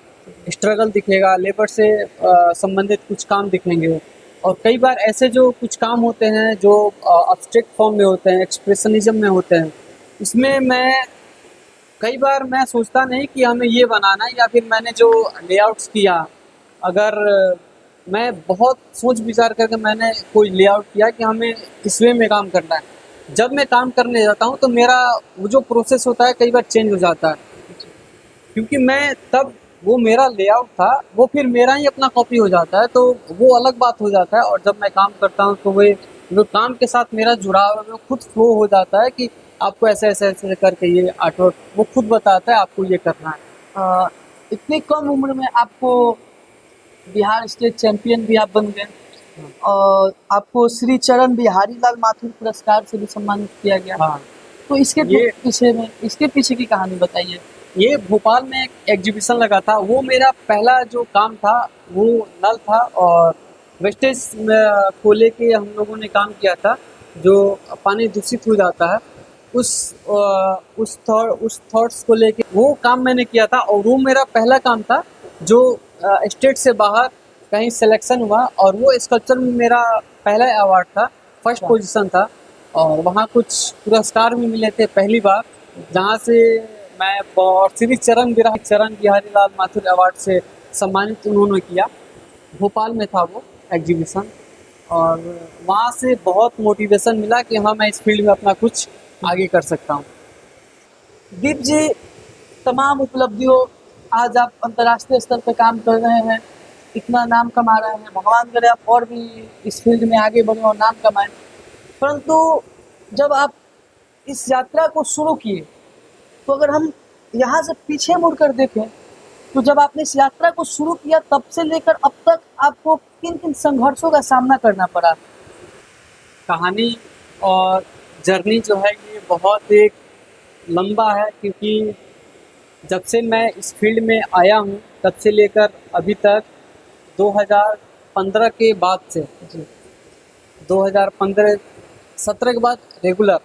स्ट्रगल दिखेगा, लेबर से संबंधित कुछ काम दिखेंगे। और कई बार ऐसे जो कुछ काम होते हैं जो अब्स्ट्रैक्ट फॉर्म में होते हैं, एक्सप्रेशनिज्म में होते हैं, इसमें कई बार मैं सोचता नहीं कि हमें ये बनाना है, या फिर मैंने जो लेआउट्स किया, अगर मैं बहुत सोच विचार करके मैंने कोई लेआउट किया कि हमें इस वे में काम करना है, जब मैं काम करने जाता हूँ तो मेरा वो जो प्रोसेस होता है कई बार चेंज हो जाता है। क्योंकि मैं तब, वो मेरा लेआउट था, वो फिर मेरा ही अपना कॉपी हो जाता है, तो वो अलग बात हो जाता है। और जब मैं काम करता हूँ तो वो काम के साथ मेरा जुड़ाव है वो खुद फ्लो हो जाता है कि आपको ऐसे ऐसे ऐसे करके ये आर्टवर्क वो खुद बताता है आपको ये करना है। अ, इतनी कम उम्र में आपको बिहार स्टेट चैंपियन भी आप बन गए हाँ, और आपको श्री चरण बिहारी लाल माथुर पुरस्कार से भी सम्मानित किया गया। हाँ। तो ये इसके पीछे की कहानी बताइए। ये भोपाल में एक एग्जीबिशन लगा था, वो मेरा पहला जो काम था, वो नल था। और वेस्टेज को लेके हम लोगों ने काम किया था, जो पानी दूषित हो जाता है, उस थॉट्स को लेके वो काम मैंने किया था। और वो मेरा पहला काम था जो स्टेट से बाहर कहीं सिलेक्शन हुआ, और वो स्कल्पचर में मेरा पहला अवार्ड था, फर्स्ट अच्छा, पोजीशन था। और वहाँ कुछ पुरस्कार भी मिले थे पहली बार, जहाँ से मैं और श्री चरण बिहारी लाल माथुर अवार्ड से सम्मानित उन्होंने किया। भोपाल में था वो एग्जीबिशन, और वहाँ से बहुत मोटिवेशन मिला कि हाँ, मैं इस फील्ड में अपना कुछ आगे कर सकता हूँ। दीप जी, तमाम उपलब्धियों, आज आप अंतर्राष्ट्रीय स्तर पे काम कर रहे हैं, इतना नाम कमा रहे हैं, भगवान करे आप और भी इस फील्ड में आगे बढ़ें और नाम कमाएं। परंतु जब आप इस यात्रा को शुरू किए, तो अगर हम यहाँ से पीछे मुड़कर देखें, तो जब आपने इस यात्रा को शुरू किया तब से लेकर अब तक आपको किन किन संघर्षों का सामना करना पड़ा? कहानी और जर्नी जो है ये बहुत एक लंबा है, क्योंकि जब से मैं इस फील्ड में आया हूँ तब से लेकर अभी तक 2015 के बाद से, जी। 2015-17 के बाद रेगुलर।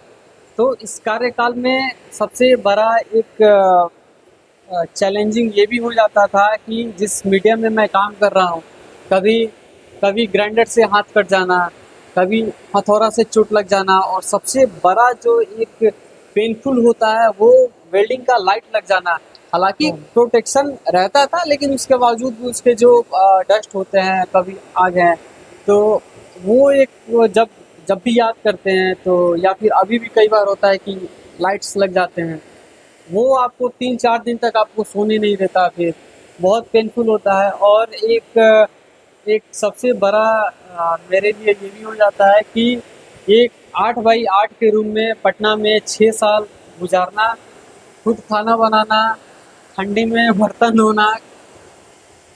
तो इस कार्यकाल में सबसे बड़ा एक चैलेंजिंग ये भी हो जाता था कि जिस मीडियम में मैं काम कर रहा हूँ, कभी कभी ग्राइंडर से हाथ कट जाना, कभी हथौड़ा से चोट लग जाना, और सबसे बड़ा जो एक पेनफुल होता है वो वेल्डिंग का लाइट लग जाना। हालांकि प्रोटेक्शन रहता था, लेकिन उसके बावजूद भी उसके जो डस्ट होते हैं, कभी आग हैं, तो वो एक वो जब जब भी याद करते हैं तो, या फिर अभी भी कई बार होता है कि लाइट्स लग जाते हैं, वो आपको 3-4 दिन तक आपको सोने नहीं देता, फिर बहुत पेनफुल होता है। और एक सबसे बड़ा मेरे लिए ये भी हो जाता है कि एक 8x8 के रूम में पटना में 6 साल गुजारना, खुद खाना बनाना, ठंडी में बर्तन धोना,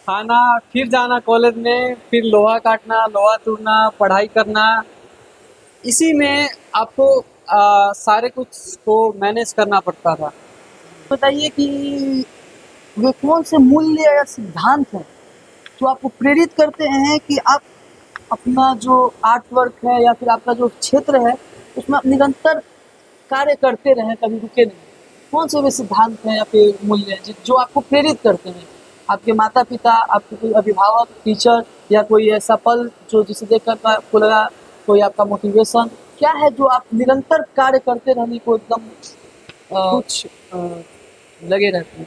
खाना, फिर जाना कॉलेज में, फिर लोहा काटना, लोहा तोड़ना, पढ़ाई करना, इसी में आपको सारे कुछ को मैनेज करना पड़ता था। बताइए कि वे कौन से मूल्य या सिद्धांत हैं जो आपको प्रेरित करते हैं कि आप अपना जो आर्ट वर्क है या फिर आपका जो क्षेत्र है उसमें आप निरंतर कार्य करते रहें, कभी रुके नहीं? कौन से वे सिद्धांत हैं या फिर मूल्य हैं जो आपको प्रेरित करते हैं? आपके माता पिता, आपके कोई अभिभावक, टीचर, या कोई ऐसा पल जो जिसे देखकर आपको लगा, कोई आपका मोटिवेशन क्या है जो आप निरंतर कार्य करते रहने को एकदम कुछ लगे रहते हैं?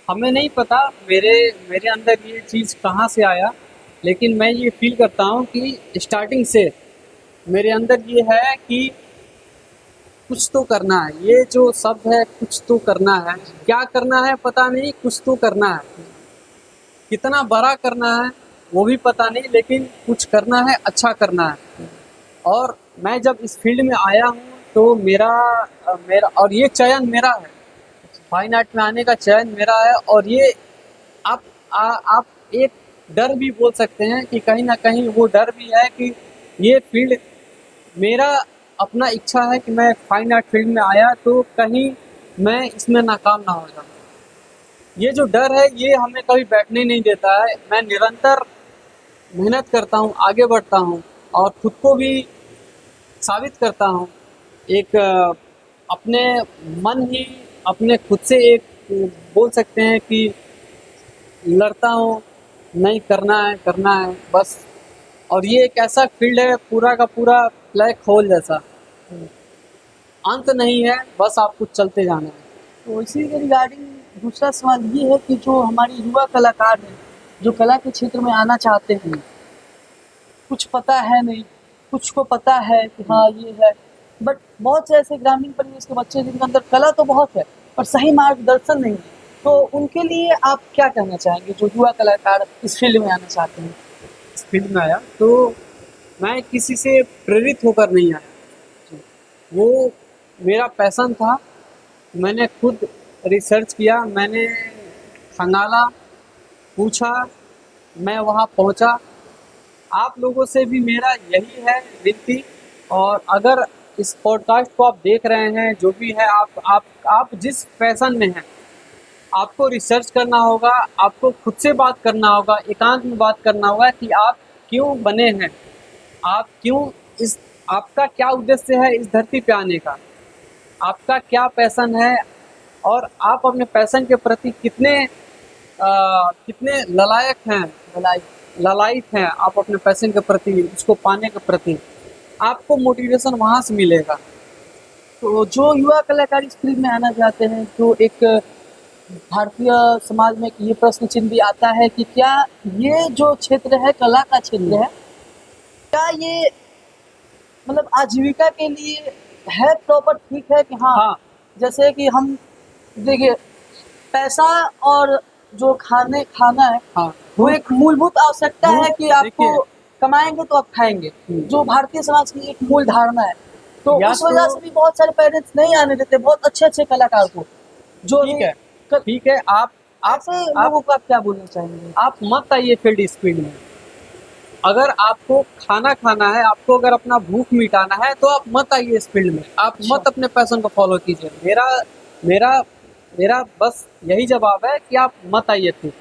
हमें नहीं पता मेरे मेरे अंदर ये चीज़ कहाँ से आया, लेकिन मैं ये फील करता हूँ कि स्टार्टिंग से मेरे अंदर ये है कि कुछ तो करना है। ये जो शब्द है, कुछ तो करना है, क्या करना है पता नहीं, कुछ तो करना है। कितना बड़ा करना है वो भी पता नहीं, लेकिन कुछ करना है, अच्छा करना है। और मैं जब इस फील्ड में आया हूँ तो मेरा मेरा और ये चयन मेरा है, फाइन आर्ट में आने का चयन मेरा है। और ये आप एक डर भी बोल सकते हैं कि कहीं ना कहीं वो डर भी है कि ये फील्ड मेरा अपना इच्छा है कि मैं फाइन आर्ट फील्ड में आया तो कहीं मैं इसमें नाकाम ना हो जाऊँ। ये जो डर है ये हमें कभी बैठने नहीं देता है। मैं निरंतर मेहनत करता हूँ, आगे बढ़ता हूँ और खुद को भी साबित करता हूँ। एक अपने मन ही अपने खुद से एक बोल सकते हैं कि लड़ता हूँ, नहीं करना है बस। और ये एक ऐसा फील्ड है पूरा का पूरा ब्लैक होल जैसा, अंत नहीं है, बस आपको चलते जाना है। तो इसी के रिगार्डिंग दूसरा सवाल ये है कि जो हमारे युवा कलाकार हैं, जो कला के क्षेत्र में आना चाहते हैं, कुछ पता है नहीं, कुछ को पता है कि हाँ ये है, बट बहुत से ऐसे ग्रामीण परिवेश के बच्चे जिनके अंदर कला तो बहुत है पर सही मार्गदर्शन नहीं है, तो उनके लिए आप क्या कहना चाहेंगे जो युवा कलाकार इस फील्ड में आना चाहते हैं? इस फील्ड में आया तो मैं किसी से प्रेरित होकर नहीं आया, वो मेरा पैशन था। मैंने खुद रिसर्च किया, मैंने खंगाला, पूछा, मैं वहाँ पहुँचा। आप लोगों से भी मेरा यही है विनती। और अगर इस पॉडकास्ट को आप देख रहे हैं, जो भी है, आप जिस पैशन में हैं, आपको रिसर्च करना होगा, आपको खुद से बात करना होगा, एकांत में बात करना होगा कि आप क्यों बने हैं, आप क्यों इस आपका क्या उद्देश्य है इस धरती पे आने का, आपका क्या पैशन है, और आप अपने पैशन के प्रति कितने ललायक हैं, ललायित हैं आप अपने पैशन के प्रति, उसको पाने के प्रति। आपको मोटिवेशन वहाँ से मिलेगा। तो जो युवा कलाकार इस फील्ड में आना चाहते हैं, तो एक भारतीय समाज में ये प्रश्न चिन्ह भी आता है कि क्या ये जो क्षेत्र है, कला का क्षेत्र है, क्या ये मतलब आजीविका के लिए है प्रॉपर, ठीक है कि हाँ, हाँ, जैसे कि हम देखिए पैसा और जो खाना है हाँ, वो एक मूलभूत आवश्यकता है कि आपको देखिए, कमाएंगे तो आप खाएंगे, जो भारतीय समाज की एक मूल धारणा है। तो या उस वजह तो से भी बहुत सारे पेरेंट्स नहीं आने देते बहुत अच्छे अच्छे कलाकार को, जो ठीक है, ठीक है, ऐसे लोगों को आप क्या बोलना चाहेंगे? आप मत आइए फील्ड स्पीड में। अगर आपको खाना खाना है, आपको अगर अपना भूख मिटाना है तो आप मत आइए इस फील्ड में। आप अच्छा। मत अपने पैशन को फॉलो कीजिए। मेरा मेरा मेरा बस यही जवाब है कि आप मत आइए फिर।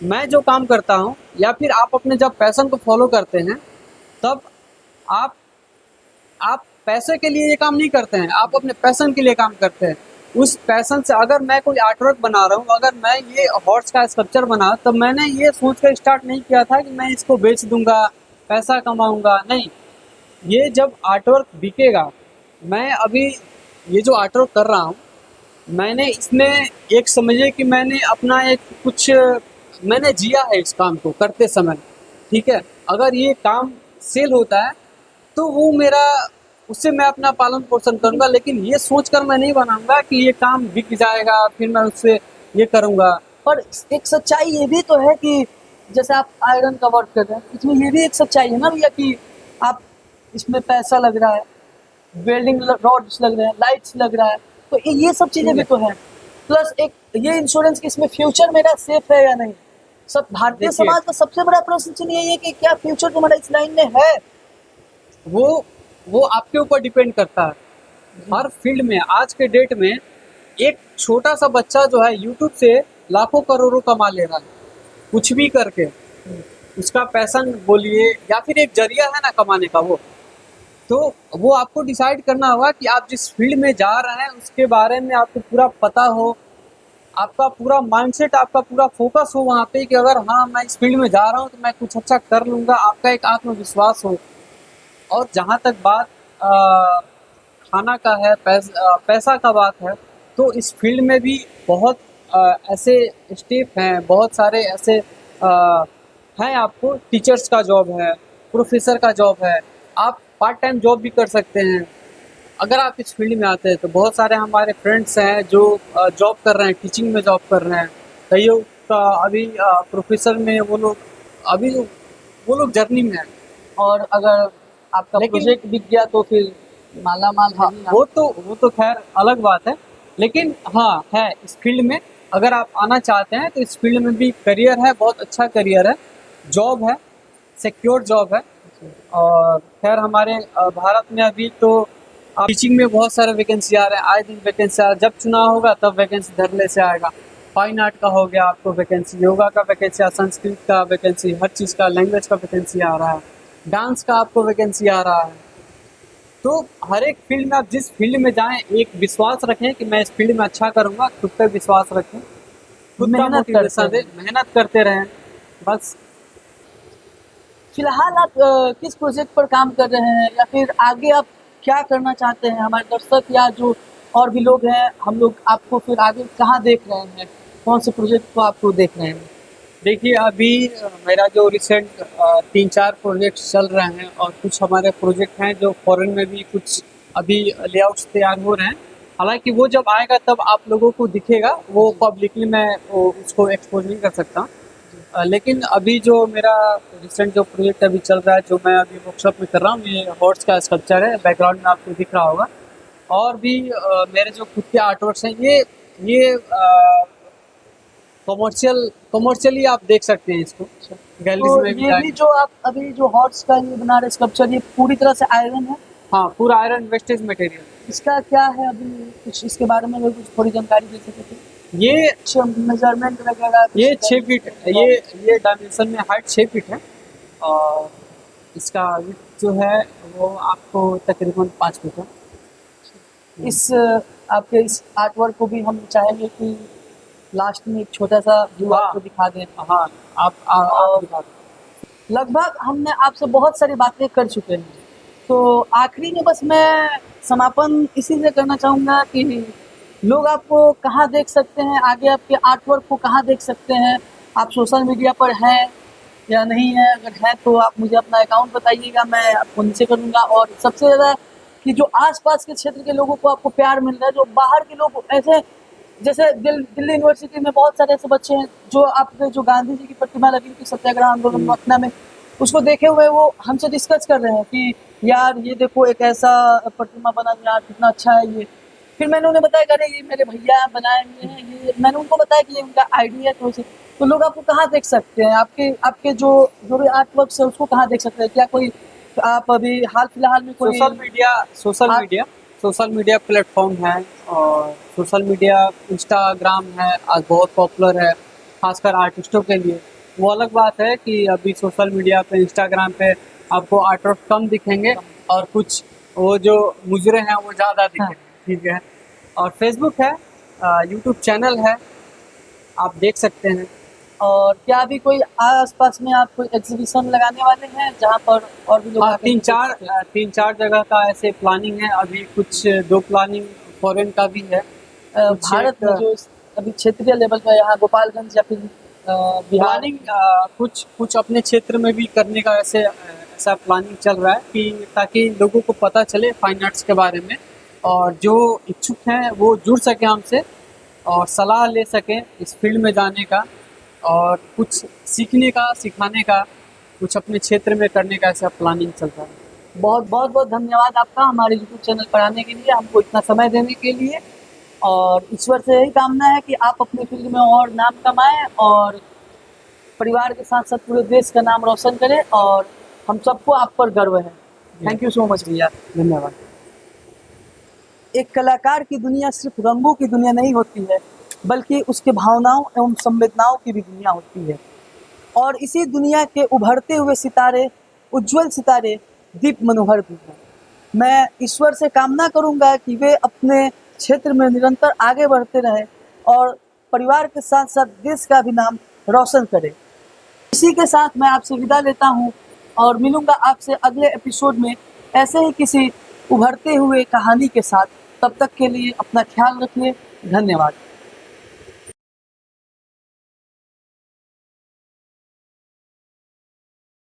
मैं जो काम करता हूँ या फिर आप अपने जब पैशन को फॉलो करते हैं, तब आप आप पैसे के लिए ये काम नहीं करते हैं, आप अपने पैशन के लिए काम करते हैं। उस पैशन से अगर मैं कोई आर्ट वर्क बना रहा हूँ, अगर मैं ये हॉर्स का स्कल्पचर बना, तब मैंने ये सोच कर स्टार्ट नहीं किया था कि मैं इसको बेच दूंगा, पैसा कमाऊंगा। नहीं, ये जब आर्ट वर्क बिकेगा, मैं अभी ये जो आर्ट वर्क कर रहा हूँ, मैंने इसमें एक समझिए कि मैंने अपना एक कुछ मैंने जिया है इस काम को करते समय। ठीक है, अगर ये काम सेल होता है तो वो मेरा उससे मैं अपना पालन पोषण करूंगा, लेकिन ये सोचकर मैं नहीं बनाऊंगा कि ये काम बिक जाएगा फिर मैं उससे ये करूंगा। पर एक सच्चाई ये भी तो है कि जैसे आप आयरन का वर्क कर रहे हैं, इसमें ये भी एक सच्चाई है ना भैया कि आप इसमें पैसा लग रहा है, वेल्डिंग रॉड्स लग रहे हैं, लाइट्स लग रहा है, तो ये सब चीजें भी तो हैं। प्लस एक ये इंश्योरेंस कि इसमें फ्यूचर मेरा सेफ है या नहीं। सब भारतीय देखिए, समाज का सबसे बड़ा प्रश्न चिन्ह यही है कि क्या फ्यूचर तुम्हारा इस लाइन में है। वो वो आपके ऊपर डिपेंड करता है। हर फील्ड में आज के डेट में एक छोटा सा बच्चा जो है यूट्यूब से लाखों करोड़ों कमा ले रहा है, कुछ भी करके। उसका पैशन बोलिए या फिर एक जरिया है ना कमाने का, तो वो आपको डिसाइड करना होगा कि आप जिस फील्ड में जा रहे हैं उसके बारे में आपको पूरा पता हो, आपका पूरा माइंडसेट, आपका पूरा फोकस हो वहाँ पे कि अगर हाँ मैं इस फील्ड में जा रहा हूँ तो मैं कुछ अच्छा कर लूँगा, आपका एक आत्मविश्वास हो। और जहाँ तक बात खाना का है, पैसा का बात है, तो इस फील्ड में भी बहुत ऐसे स्टेप हैं, बहुत सारे ऐसे हैं। आपको टीचर्स का जॉब है, प्रोफेसर का जॉब है, आप पार्ट टाइम जॉब भी कर सकते हैं। अगर आप इस फील्ड में आते हैं तो बहुत सारे हमारे फ्रेंड्स हैं जो जॉब कर रहे हैं, टीचिंग में जॉब कर रहे हैं। कईयों का अभी प्रोफेसर में वो लोग जर्नी में हैं। और अगर आपका लेकिन प्रोजेक्ट बिक गया तो फिर माला माल है हाँ, ही ना। वो तो खैर अलग बात है। लेकिन हाँ है, इस फील्ड में अगर आप आना चाहते हैं तो इस फील्ड में भी करियर है, बहुत अच्छा करियर है, जॉब है, सिक्योर जॉब है। और खैर हमारे भारत में अभी तो टीचिंग में बहुत सारे वैकेंसी आ रहे हैं, आए दिन वैकेंसी आ रहा है। जब चुनाव होगा तब वैकेंसी धरने से आएगा। फाइन आर्ट का हो गया आपको वैकेंसी, योगा का वैकेंसी, संस्कृत का वैकेंसी, हर चीज़ का, लैंग्वेज का वैकेंसी आ रहा है, डांस का आपको वैकेंसी आ रहा है। तो हर एक फील्ड में आप जिस फील्ड में जाएं, एक विश्वास रखें कि मैं इस फील्ड में अच्छा करूंगा, खुद पे विश्वास रखें, खुद का मेहनत मोटिवेशन करते दें, हैं। मेहनत करते रहें बस। फिलहाल आप किस प्रोजेक्ट पर काम कर रहे हैं या फिर आगे आप क्या करना चाहते हैं? हमारे दर्शक या जो और भी लोग हैं, हम लोग आपको फिर आगे कहाँ देख रहे हैं? कौन से प्रोजेक्ट को आपको देख रहे हैं? देखिए अभी मेरा जो रिसेंट 3-4 प्रोजेक्ट चल रहे हैं और कुछ हमारे प्रोजेक्ट हैं जो फॉरेन में भी कुछ अभी लेआउट्स तैयार हो रहे हैं। हालांकि वो जब आएगा तब आप लोगों को दिखेगा, वो पब्लिकली मैं उसको एक्सपोज नहीं कर सकता। लेकिन अभी जो मेरा रिसेंट जो प्रोजेक्ट अभी चल रहा है, जो मैं अभी वर्कशॉप में कर रहा हूँ, ये हॉर्स का स्कल्पचर है, बैकग्राउंड में आपको दिख रहा होगा। और भी मेरे जो खुद के आर्टवर्क्स हैं, ये कमर्शियली आप देख सकते हैं इसको, गैलरीज तो में भी ये भी जाएंगे। जो आप अभी जो हॉर्स का ये बना रहे स्कल्पचर, ये पूरी तरह से आयरन है? हाँ, पूरा आयरन वेस्टेज मटेरियल। इसका क्या है अभी, कुछ इसके बारे में अगर कुछ थोड़ी जानकारी दे सके तो? ये कुछ मेजरमेंट वगैरह कुछ ये 6 फीट, ये डायमेंशन में हाइट 6 फीट है। और इसका विड्थ जो है वो आपको तकरीबन 5 फीट है। इस आपके इस आर्ट वर्क को भी हम चाहेंगे कि लास्ट में एक छोटा सा व्यू हाँ। आपको दिखा दें। हाँ, आप दिखा दो। लगभग हमने आपसे बहुत सारी बातें कर चुके हैं, तो आखिरी में बस मैं समापन इसी से करना चाहूँगा कि लोग आपको कहाँ देख सकते हैं, आगे आपके आर्ट वर्क को कहाँ देख सकते हैं? आप सोशल मीडिया पर हैं या नहीं है? अगर है तो आप मुझे अपना अकाउंट बताइएगा, मैं आपको नीचे करूँगा। और सबसे ज़्यादा कि जो आस-पास के क्षेत्र के लोगों को आपको प्यार मिल रहा है, जो बाहर के लोग ऐसे जैसे दिल्ली यूनिवर्सिटी में बहुत सारे ऐसे बच्चे हैं जो आपके जो गांधी जी की प्रतिमा लगी थी सत्याग्रह आंदोलन मथुरा में, उसको देखे हुए वो हमसे डिस्कस कर रहे हैं कि यार ये देखो एक ऐसा प्रतिमा बना, यार कितना अच्छा है ये। फिर मैंने उन्हें बताया कि अरे ये मेरे भैया बनाए हुए हैं, ये मैंने उनको बताया कि ये उनका आईडी है, तो लोग आपको कहाँ देख सकते हैं, आपके आपके जो भी आर्ट वर्क है उसको कहाँ देख सकते हैं? क्या कोई आप अभी हाल फिलहाल में कोई social art media social media platform है, और सोशल मीडिया इंस्टाग्राम है आज बहुत पॉपुलर है, खासकर आर्टिस्टों के लिए। वो अलग बात है कि अभी सोशल मीडिया पे इंस्टाग्राम पे आपको आर्ट वर्क कम दिखेंगे, और कुछ वो जो मुजरे हैं वो ज़्यादा हाँ, दिखेंगे, ठीक है। और फेसबुक है, यूट्यूब चैनल है, आप देख सकते हैं। और क्या अभी कोई आस-पास में आप कोई एग्ज़िबिशन लगाने वाले हैं जहाँ पर और भी लोग हाँ, आके देख सकें? 3-4 जगह का ऐसे प्लानिंग है, अभी कुछ 2 प्लानिंग फॉरेन का भी है। कुछ भारत में एक जो अभी क्षेत्रीय लेवल का यहाँ गोपालगंज या फिर बिहार प्लानिंग कुछ कुछ अपने क्षेत्र में भी करने का ऐसा प्लानिंग चल रहा है कि ताकि लोगों को पता चले फाइन आर्ट्स के बारे में, और जो इच्छुक हैं वो जुड़ सकें हमसे और सलाह ले सकें इस फील्ड में जाने का, और कुछ सीखने का, सिखाने का, कुछ अपने क्षेत्र में करने का ऐसा प्लानिंग चल रहा है। बहुत धन्यवाद आपका हमारे यूट्यूब चैनल पर आने के लिए, हमको इतना समय देने के लिए। और ईश्वर से यही कामना है कि आप अपने फील्ड में और नाम कमाएँ और परिवार के साथ-साथ पूरे देश का नाम रोशन करें, और हम सबको आप पर गर्व है। थैंक यू सो मच भैया। धन्यवाद। एक कलाकार की दुनिया सिर्फ रंगों की दुनिया नहीं होती है, बल्कि उसके भावनाओं एवं संवेदनाओं की भी दुनिया होती है। और इसी दुनिया के उभरते हुए सितारे, उज्जवल सितारे, दीप मनोहर भी हैं। मैं ईश्वर से कामना करूँगा कि वे अपने क्षेत्र में निरंतर आगे बढ़ते रहें और परिवार के साथ-साथ देश का भी नाम रोशन करें। इसी के साथ मैं आपसे विदा लेता हूँ और मिलूँगा आपसे अगले एपिसोड में ऐसे ही किसी उभरते हुए कहानी के साथ। तब तक के लिए अपना ख्याल रखिए। धन्यवाद।